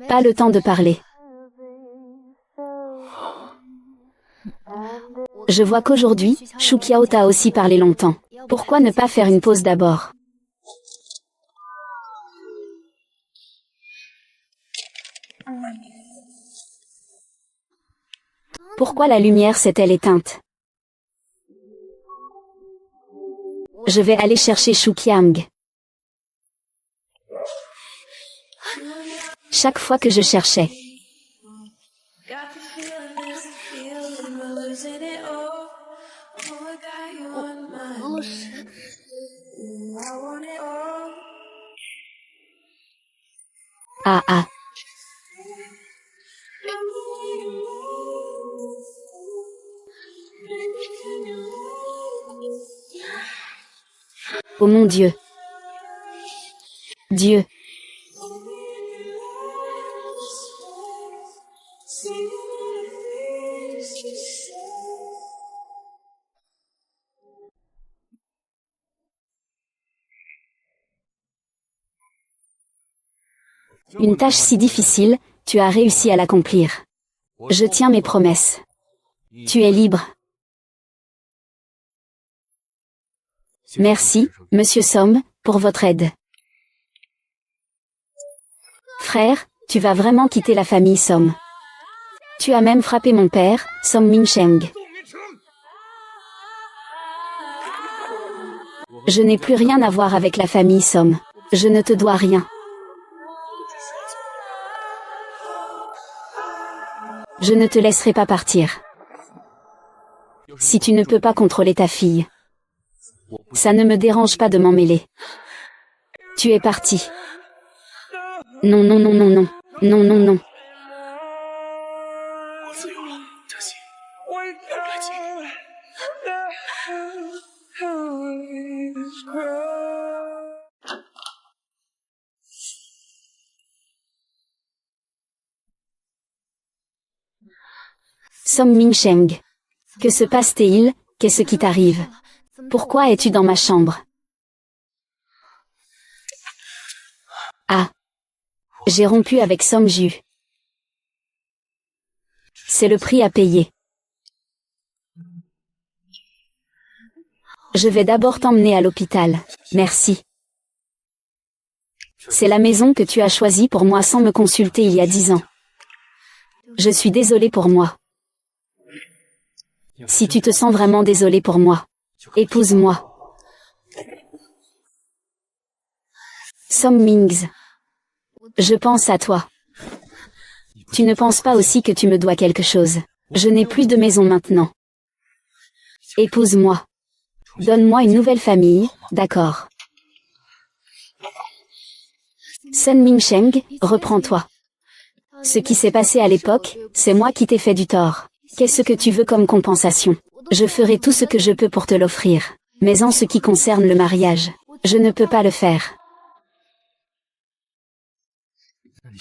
Pas le temps de parler. Je vois qu'aujourd'hui, Shu Qiao t'a aussi parlé longtemps. Pourquoi ne pas faire une pause d'abord? Pourquoi la lumière s'est-elle éteinte? Je vais aller chercher Shu Qiang. Chaque fois que je cherchais. Ah ah. Oh mon Dieu. Dieu. Une tâche si difficile, tu as réussi à l'accomplir. Je tiens mes promesses. Tu es libre. Merci, Monsieur Somme, pour votre aide. Frère, tu vas vraiment quitter la famille Somme. Tu as même frappé mon père, Somme Minsheng. Je n'ai plus rien à voir avec la famille Somme. Je ne te dois rien. Je ne te laisserai pas partir. Si tu ne peux pas contrôler ta fille. Ça ne me dérange pas de m'en mêler. Tu es parti. Non, non, non, non, non. Non, non, non. Som Mingsheng. Que se passe-t-il? Qu'est-ce qui t'arrive? Pourquoi es-tu dans ma chambre? Ah. J'ai rompu avec Som Ju. C'est le prix à payer. Je vais d'abord t'emmener à l'hôpital. Merci. C'est la maison que tu as choisie pour moi sans me consulter il y a 10 ans. Je suis désolée pour moi. Si tu te sens vraiment désolé pour moi, épouse-moi. Som Mings. Je pense à toi. Tu ne penses pas aussi que tu me dois quelque chose? Je n'ai plus de maison maintenant. Épouse-moi. Donne-moi une nouvelle famille, d'accord? Sun Mingsheng, reprends-toi. Ce qui s'est passé à l'époque, c'est moi qui t'ai fait du tort. Qu'est-ce que tu veux comme compensation? Je ferai tout ce que je peux pour te l'offrir. Mais en ce qui concerne le mariage, je ne peux pas le faire.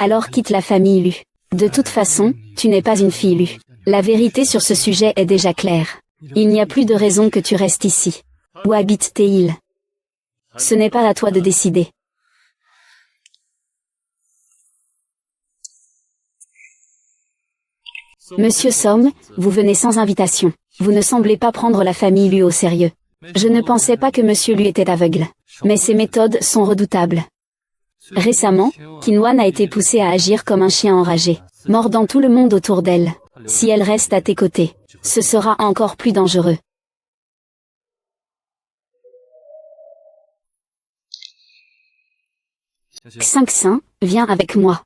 Alors quitte la famille Lu. De toute façon, tu n'es pas une fille Lu. La vérité sur ce sujet est déjà claire. Il n'y a plus de raison que tu restes ici. Où habitent tes îles? Ce n'est pas à toi de décider. Monsieur Som, vous venez sans invitation. Vous ne semblez pas prendre la famille Lu au sérieux. Je ne pensais pas que Monsieur Lu était aveugle. Mais ses méthodes sont redoutables. Récemment, Qinwan a été poussée à agir comme un chien enragé, mordant tout le monde autour d'elle. Si elle reste à tes côtés, ce sera encore plus dangereux. Xingxin, viens avec moi.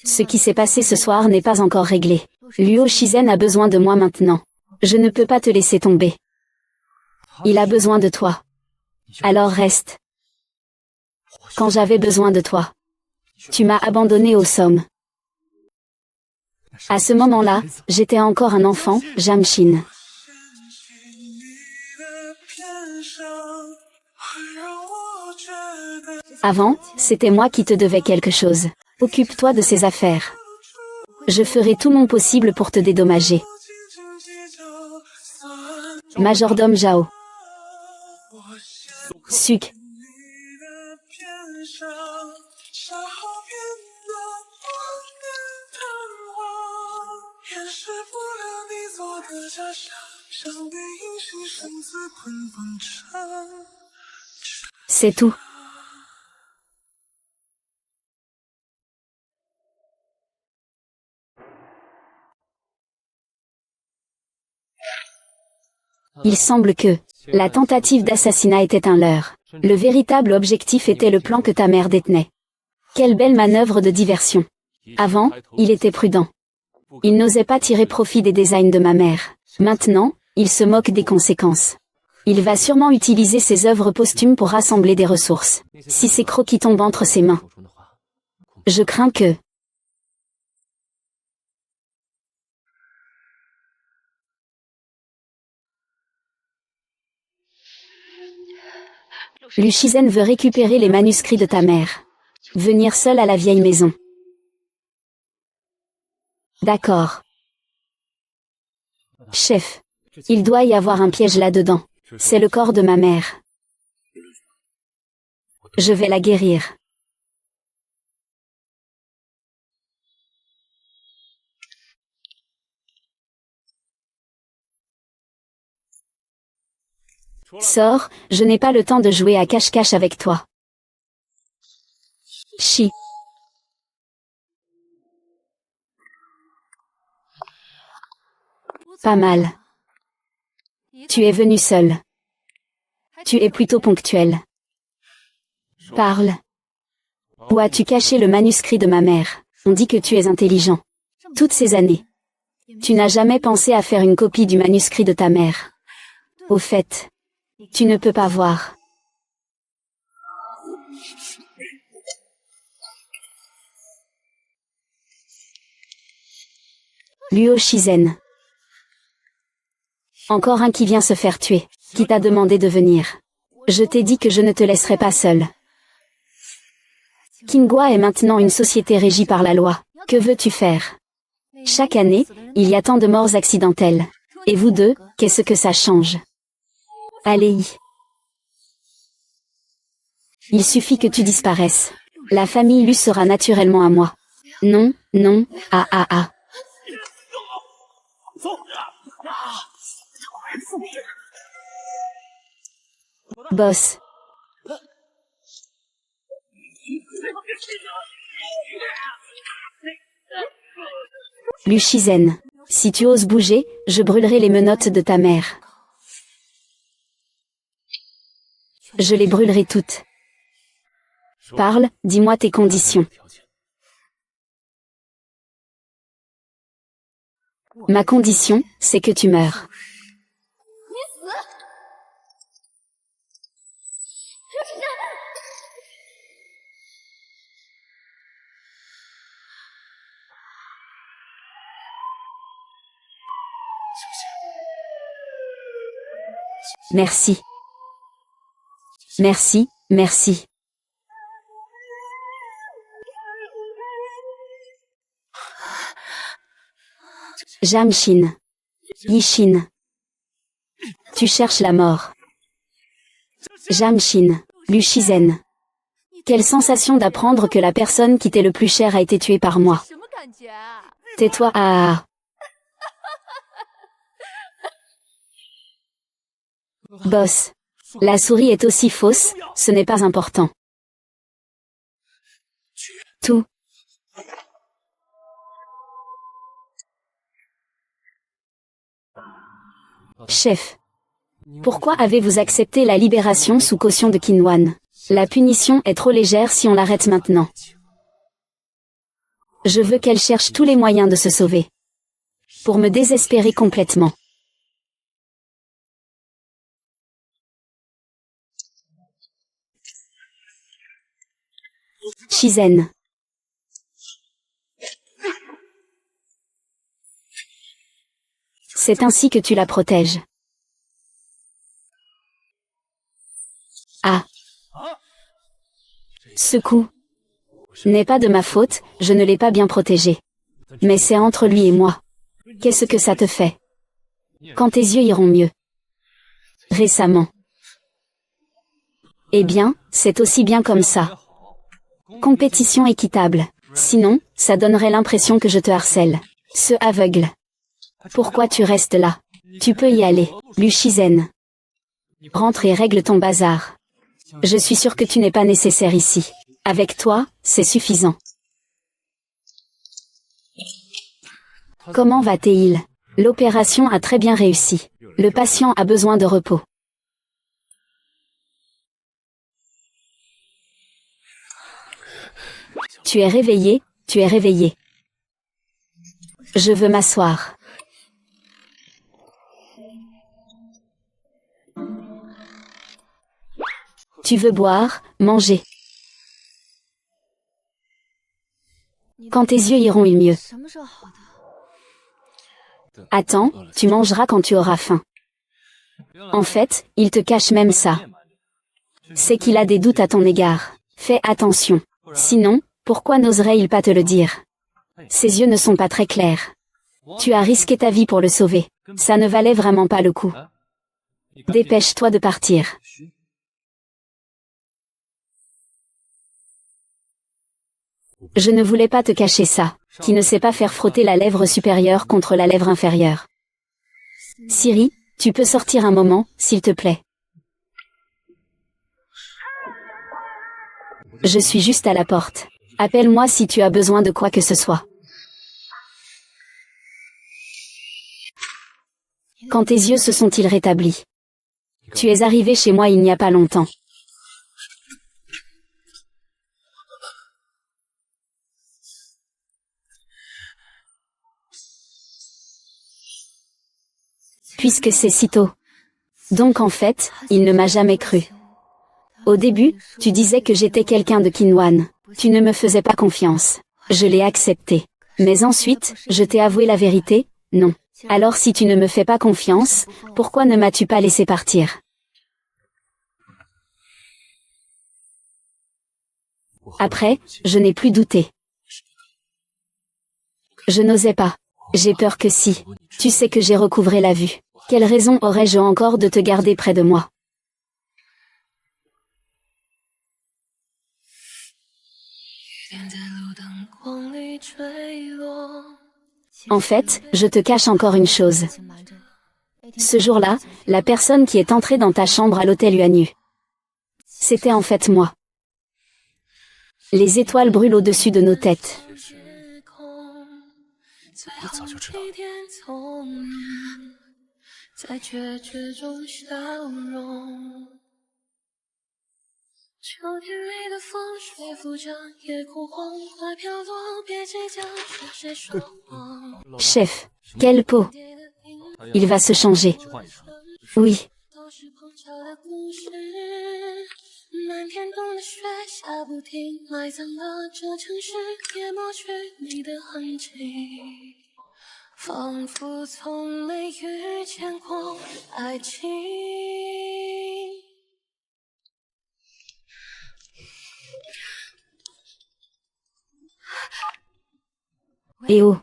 Ce qui s'est passé ce soir n'est pas encore réglé. Luo Shizen a besoin de moi maintenant. Je ne peux pas te laisser tomber. Il a besoin de toi. Alors reste. Quand j'avais besoin de toi, tu m'as abandonné au Somme. À ce moment-là, j'étais encore un enfant, Jamshin. Avant, c'était moi qui te devais quelque chose. Occupe-toi de ces affaires. Je ferai tout mon possible pour te dédommager. Majordome Zhao. Suk. C'est tout. Il semble que la tentative d'assassinat était un leurre. Le véritable objectif était le plan que ta mère détenait. Quelle belle manœuvre de diversion. Avant, il était prudent. Il n'osait pas tirer profit des designs de ma mère. Maintenant, il se moque des conséquences. Il va sûrement utiliser ses œuvres posthumes pour rassembler des ressources. Si ces croquis tombent entre ses mains. Je crains que... Lu Shizen veut récupérer les manuscrits de ta mère. Venir seul à la vieille maison. D'accord. Chef. Il doit y avoir un piège là-dedans. C'est le corps de ma mère. Je vais la guérir. Sors, je n'ai pas le temps de jouer à cache-cache avec toi. Chi. Pas mal. Tu es venu seul. Tu es plutôt ponctuel. Parle. Où as-tu caché le manuscrit de ma mère? On dit que tu es intelligent. Toutes ces années. Tu n'as jamais pensé à faire une copie du manuscrit de ta mère. Au fait, tu ne peux pas voir. Luo Shizen. Encore un qui vient se faire tuer. Qui t'a demandé de venir? Je t'ai dit que je ne te laisserai pas seul. Kingwa est maintenant une société régie par la loi. Que veux-tu faire? Chaque année, il y a tant de morts accidentelles. Et vous deux, qu'est-ce que ça change? Allez-y. Il suffit que tu disparaisses. La famille Lu sera naturellement à moi. Non, non, ah ah ah. Boss. Lu Shizen. Si tu oses bouger, je brûlerai les menottes de ta mère. Je les brûlerai toutes. Parle, dis-moi tes conditions. Ma condition, c'est que tu meurs. Merci. Merci, merci. Jamshin. Yishin. Tu cherches la mort. Jamshin. Lu Shizen. Quelle sensation d'apprendre que la personne qui t'est le plus chère a été tuée par moi. Tais-toi, ah. Boss. La souris est aussi fausse, ce n'est pas important. Tout. Chef. Pourquoi avez-vous accepté la libération sous caution de Kinwan? La punition est trop légère si on l'arrête maintenant. Je veux qu'elle cherche tous les moyens de se sauver. Pour me désespérer complètement. Shizen. C'est ainsi que tu la protèges. Ah. Ce coup n'est pas de ma faute, je ne l'ai pas bien protégé. Mais c'est entre lui et moi. Qu'est-ce que ça te fait? Quand tes yeux iront mieux. Récemment. Eh bien, c'est aussi bien comme ça. Compétition équitable. Sinon, ça donnerait l'impression que je te harcèle. Ce aveugle. Pourquoi tu restes là? Tu peux y aller, Lu Shizen. Rentre et règle ton bazar. Je suis sûr que tu n'es pas nécessaire ici. Avec toi, c'est suffisant. Comment va Théil? L'opération a très bien réussi. Le patient a besoin de repos. Tu es réveillé, tu es réveillé. Je veux m'asseoir. Tu veux boire, manger. Quand tes yeux iront mieux. Attends, tu mangeras quand tu auras faim. En fait, il te cache même ça. C'est qu'il a des doutes à ton égard. Fais attention. Sinon, pourquoi n'oserait-il pas te le dire? Ses yeux ne sont pas très clairs. Tu as risqué ta vie pour le sauver. Ça ne valait vraiment pas le coup. Dépêche-toi de partir. Je ne voulais pas te cacher ça, qui ne sait pas faire frotter la lèvre supérieure contre la lèvre inférieure. Siri, tu peux sortir un moment, s'il te plaît. Je suis juste à la porte. Appelle-moi si tu as besoin de quoi que ce soit. Quand tes yeux se sont-ils rétablis? Tu es arrivé chez moi il n'y a pas longtemps. puisque c'est si tôt. Donc en fait, il ne m'a jamais cru. Au début, tu disais que j'étais quelqu'un de Kinwan. Tu ne me faisais pas confiance. Je l'ai accepté. Mais ensuite, je t'ai avoué la vérité, non. Alors si tu ne me fais pas confiance, pourquoi ne m'as-tu pas laissé partir? Après, je n'ai plus douté. Je n'osais pas. J'ai peur que si. Tu sais que j'ai recouvré la vue. Quelle raison aurais-je encore de te garder près de moi? En fait, je te cache encore une chose. Ce jour-là, la personne qui est entrée dans ta chambre à l'hôtel Yuanyu, c'était en fait moi. Les étoiles brûlent au-dessus de nos têtes. Chef, quelle peau! Il va se changer. Oui. Eh oh.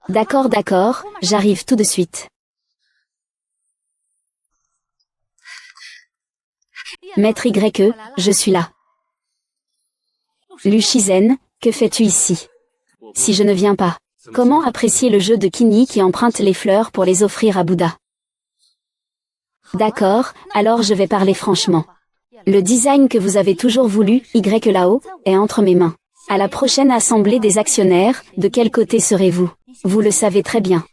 D'accord, d'accord, j'arrive tout de suite. Maître YE, je suis là. Lu Shizen, que fais-tu ici? Si je ne viens pas, comment apprécier le jeu de Kinyi qui emprunte les fleurs pour les offrir à Bouddha? D'accord, alors je vais parler franchement. Le design que vous avez toujours voulu, Y là-haut, est entre mes mains. À la prochaine assemblée des actionnaires, de quel côté serez-vous? Vous le savez très bien.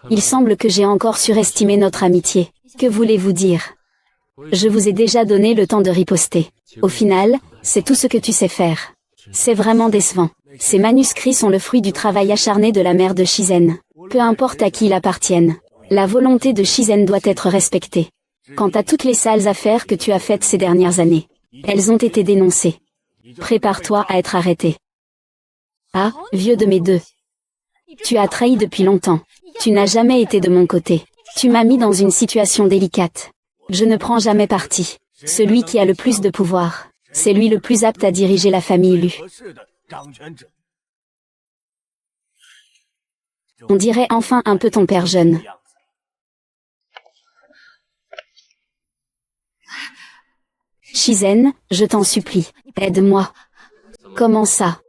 Il semble que j'ai encore surestimé notre amitié. Que voulez-vous dire? Je vous ai déjà donné le temps de riposter. Au final, c'est tout ce que tu sais faire. C'est vraiment décevant. Ces manuscrits sont le fruit du travail acharné de la mère de Shizen. Peu importe à qui ils appartiennent. La volonté de Shizen doit être respectée. Quant à toutes les sales affaires que tu as faites ces dernières années, elles ont été dénoncées. Prépare-toi à être arrêté. Ah, vieux de mes deux. Tu as trahi depuis longtemps. Tu n'as jamais été de mon côté. Tu m'as mis dans une situation délicate. Je ne prends jamais parti. Celui qui a le plus de pouvoir, c'est lui le plus apte à diriger la famille Lu. On dirait enfin un peu ton père jeune. Shizen, je t'en supplie, aide-moi. Comment ça?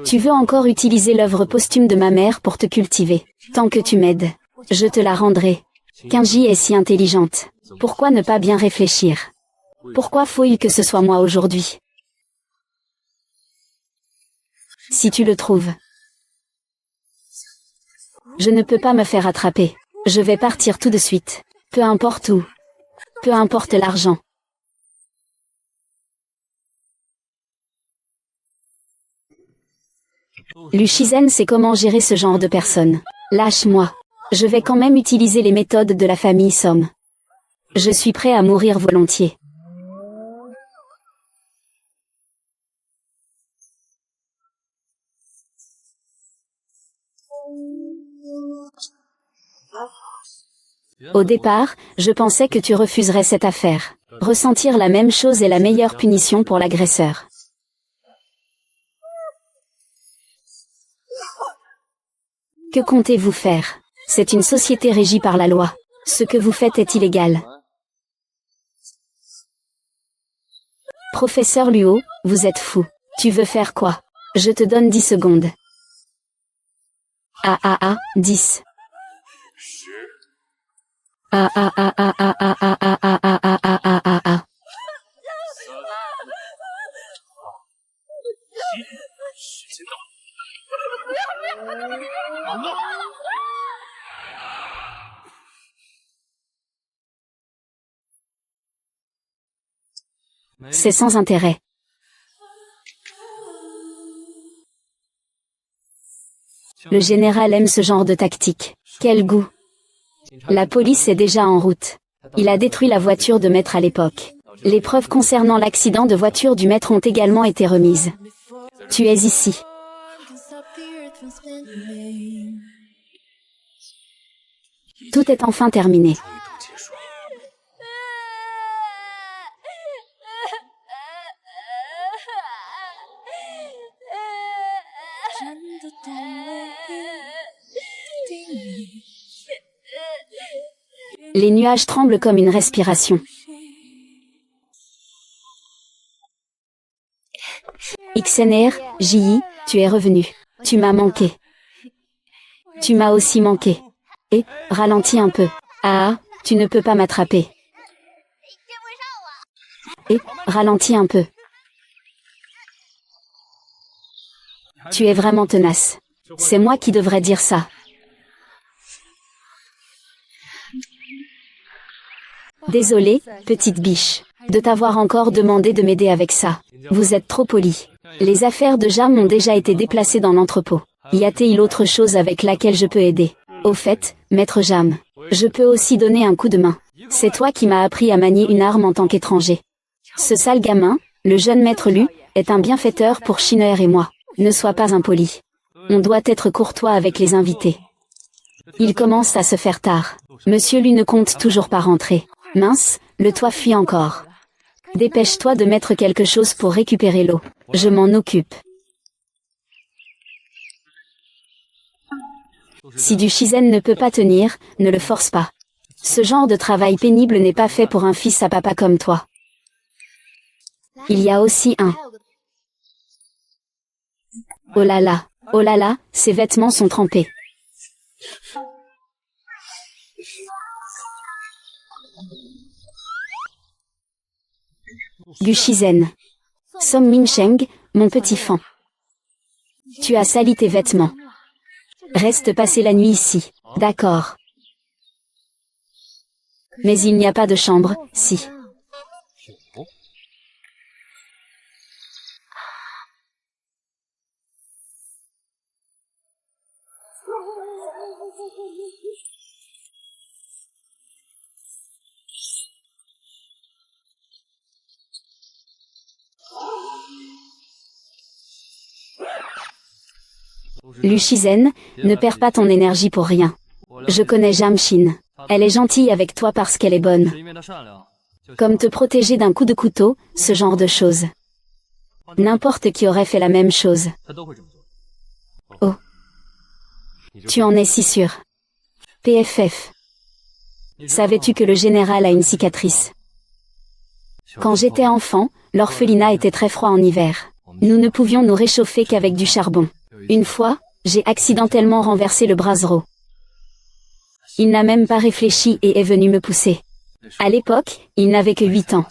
Tu veux encore utiliser l'œuvre posthume de ma mère pour te cultiver. Tant que tu m'aides, je te la rendrai. Kinji est si intelligente. Pourquoi ne pas bien réfléchir? Pourquoi faut-il que ce soit moi aujourd'hui? Si tu le trouves. Je ne peux pas me faire attraper. Je vais partir tout de suite. Peu importe où. Peu importe l'argent. Lu Shizen sait comment gérer ce genre de personnes. Lâche-moi. Je vais quand même utiliser les méthodes de la famille Somme. Je suis prêt à mourir volontiers. Au départ, je pensais que tu refuserais cette affaire. Ressentir la même chose est la meilleure punition pour l'agresseur. Que comptez-vous faire? C'est une société régie par la loi. Ce que vous faites est illégal. Professeur Luo, vous êtes fou. Tu veux faire quoi? Je te donne 10 secondes. 10. Ah. C'est sans intérêt. Le général aime ce genre de tactique. Quel goût. La police est déjà en route. Il a détruit la voiture de maître à l'époque. Les preuves concernant l'accident de voiture du maître ont également été remises. Tu es ici. Tout est enfin terminé. Les nuages tremblent comme une respiration. XNR, JI, tu es revenu. Tu m'as manqué. Tu m'as aussi manqué. Et, ralentis un peu. Ah, tu ne peux pas m'attraper. Et, ralentis un peu. Tu es vraiment tenace. C'est moi qui devrais dire ça. Désolée, petite biche, de t'avoir encore demandé de m'aider avec ça. Vous êtes trop poli. Les affaires de Jam ont déjà été déplacées dans l'entrepôt. Y a-t-il autre chose avec laquelle je peux aider? Au fait, maître Jam, je peux aussi donner un coup de main. C'est toi qui m'as appris à manier une arme en tant qu'étranger. Ce sale gamin, le jeune maître Lu, est un bienfaiteur pour Shiner et moi. Ne sois pas impoli. On doit être courtois avec les invités. Il commence à se faire tard. Monsieur Lu ne compte toujours pas rentrer. Mince, le toit fuit encore. Dépêche-toi de mettre quelque chose pour récupérer l'eau. Je m'en occupe. Si du Shizen ne peut pas tenir, ne le force pas. Ce genre de travail pénible n'est pas fait pour un fils à papa comme toi. Il y a aussi un. Oh là là, ses vêtements sont trempés. Du Shizen. Som Minsheng, mon petit fan. Tu as sali tes vêtements. Reste passer la nuit ici, d'accord. Mais il n'y a pas de chambre, si. Lu Shizen, ne perds pas ton énergie pour rien. Je connais Jamshin. Elle est gentille avec toi parce qu'elle est bonne. Comme te protéger d'un coup de couteau, ce genre de choses. N'importe qui aurait fait la même chose. Oh. Tu en es si sûr. PFF. Savais-tu que le général a une cicatrice? Quand j'étais enfant, l'orphelinat était très froid en hiver. Nous ne pouvions nous réchauffer qu'avec du charbon. Une fois, j'ai accidentellement renversé le brasero. Il n'a même pas réfléchi et est venu me pousser. À l'époque, il n'avait que 8 ans.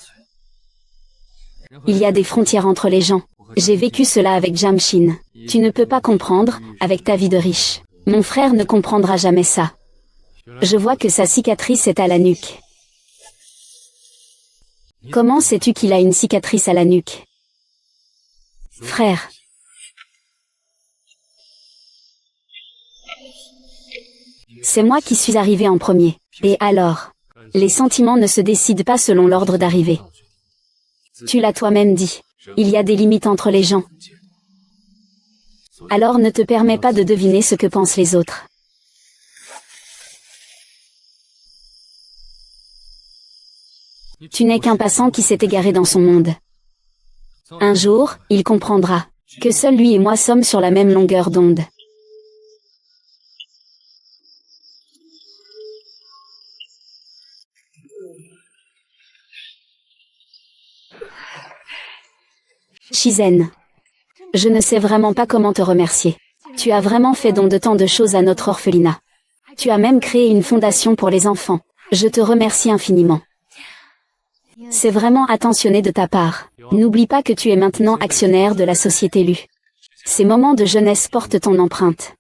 Il y a des frontières entre les gens. J'ai vécu cela avec Jamshin. Tu ne peux pas comprendre, avec ta vie de riche. Mon frère ne comprendra jamais ça. Je vois que sa cicatrice est à la nuque. Comment sais-tu qu'il a une cicatrice à la nuque? Frère. C'est moi qui suis arrivé en premier. Et alors? Les sentiments ne se décident pas selon l'ordre d'arrivée. Tu l'as toi-même dit. Il y a des limites entre les gens. Alors ne te permets pas de deviner ce que pensent les autres. Tu n'es qu'un passant qui s'est égaré dans son monde. Un jour, il comprendra que seul lui et moi sommes sur la même longueur d'onde. Shizen. Je ne sais vraiment pas comment te remercier. Tu as vraiment fait don de tant de choses à notre orphelinat. Tu as même créé une fondation pour les enfants. Je te remercie infiniment. C'est vraiment attentionné de ta part. N'oublie pas que tu es maintenant actionnaire de la société Lu. Ces moments de jeunesse portent ton empreinte.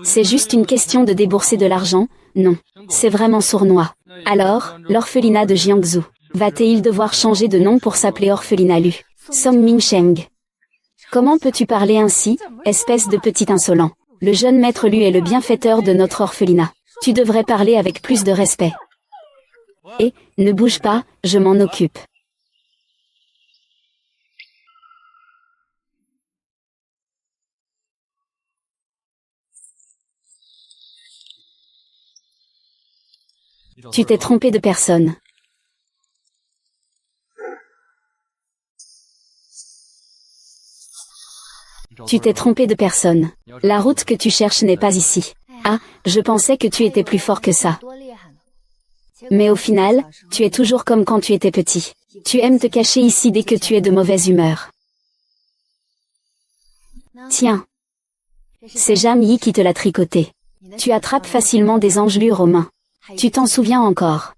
C'est juste une question de débourser de l'argent, non. C'est vraiment sournois. Alors, l'orphelinat de Jiangsu. Va-t-il devoir changer de nom pour s'appeler orphelinat Lu? Som Minsheng. Comment peux-tu parler ainsi, espèce de petit insolent? Le jeune maître Lu est le bienfaiteur de notre orphelinat. Tu devrais parler avec plus de respect. Et, ne bouge pas, je m'en occupe. Tu t'es trompé de personne. Tu t'es trompé de personne. La route que tu cherches n'est pas ici. Ah, je pensais que tu étais plus fort que ça. Mais au final, tu es toujours comme quand tu étais petit. Tu aimes te cacher ici dès que tu es de mauvaise humeur. Tiens. C'est Jamie qui te l'a tricoté. Tu attrapes facilement des engelures aux mains. Tu t'en souviens encore.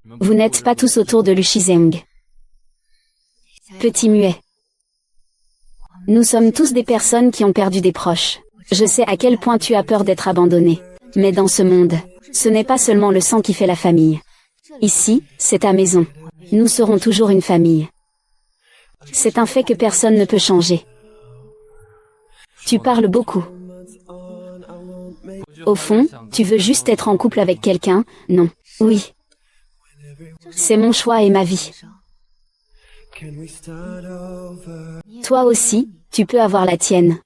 Vous n'êtes pas tous autour de Lushizeng. Petit muet. Nous sommes tous des personnes qui ont perdu des proches. Je sais à quel point tu as peur d'être abandonné. Mais dans ce monde, ce n'est pas seulement le sang qui fait la famille. Ici, c'est ta maison. Nous serons toujours une famille. C'est un fait que personne ne peut changer. Tu parles beaucoup. Au fond, tu veux juste être en couple avec quelqu'un, non? Oui. C'est mon choix et ma vie. Toi aussi, tu peux avoir la tienne.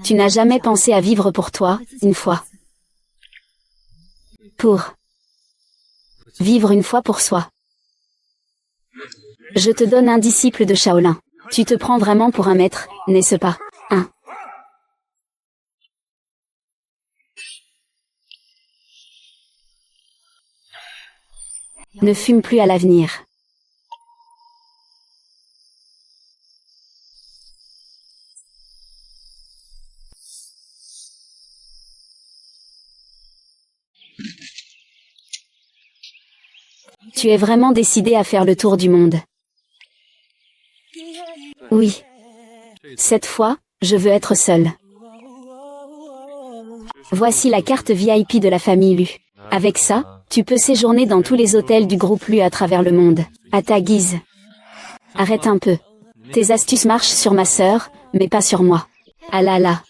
Tu n'as jamais pensé à vivre pour toi, une fois. Pour vivre une fois pour soi. Je te donne un disciple de Shaolin. Tu te prends vraiment pour un maître, n'est-ce pas? Hein? Ne fume plus à l'avenir. Tu es vraiment décidé à faire le tour du monde. Oui. Cette fois, je veux être seul. Voici la carte VIP de la famille Lu. Avec ça, tu peux séjourner dans tous les hôtels du groupe Lu à travers le monde, à ta guise. Arrête un peu. Tes astuces marchent sur ma sœur, mais pas sur moi. Ah là là.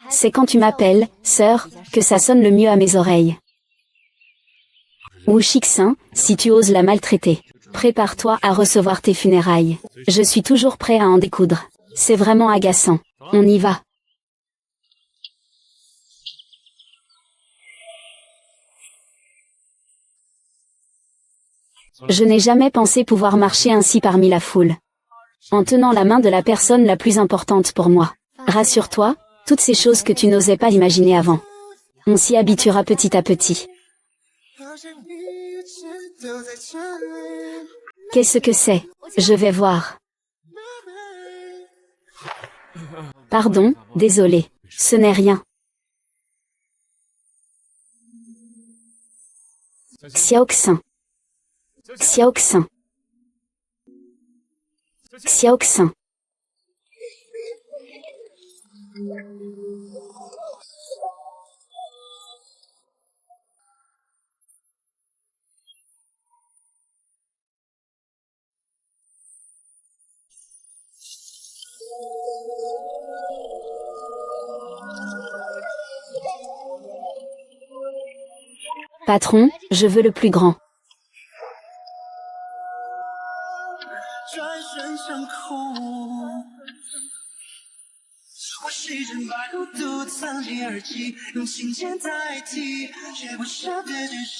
C'est quand tu m'appelles, sœur, que ça sonne le mieux à mes oreilles. Wu Shixin, si tu oses la maltraiter. Prépare-toi à recevoir tes funérailles. Je suis toujours prêt à en découdre. C'est vraiment agaçant. On y va. Je n'ai jamais pensé pouvoir marcher ainsi parmi la foule. En tenant la main de la personne la plus importante pour moi. Rassure-toi, toutes ces choses que tu n'osais pas imaginer avant. On s'y habituera petit à petit. Qu'est-ce que c'est? Je vais voir. Pardon, désolé. Ce n'est rien. Xiaoxin. Xiaoxin. Xiaoxin. Patron, je veux le plus grand. 转身成空。我是一阵白骨独藏进耳际，用琴键代替，却不舍得只是。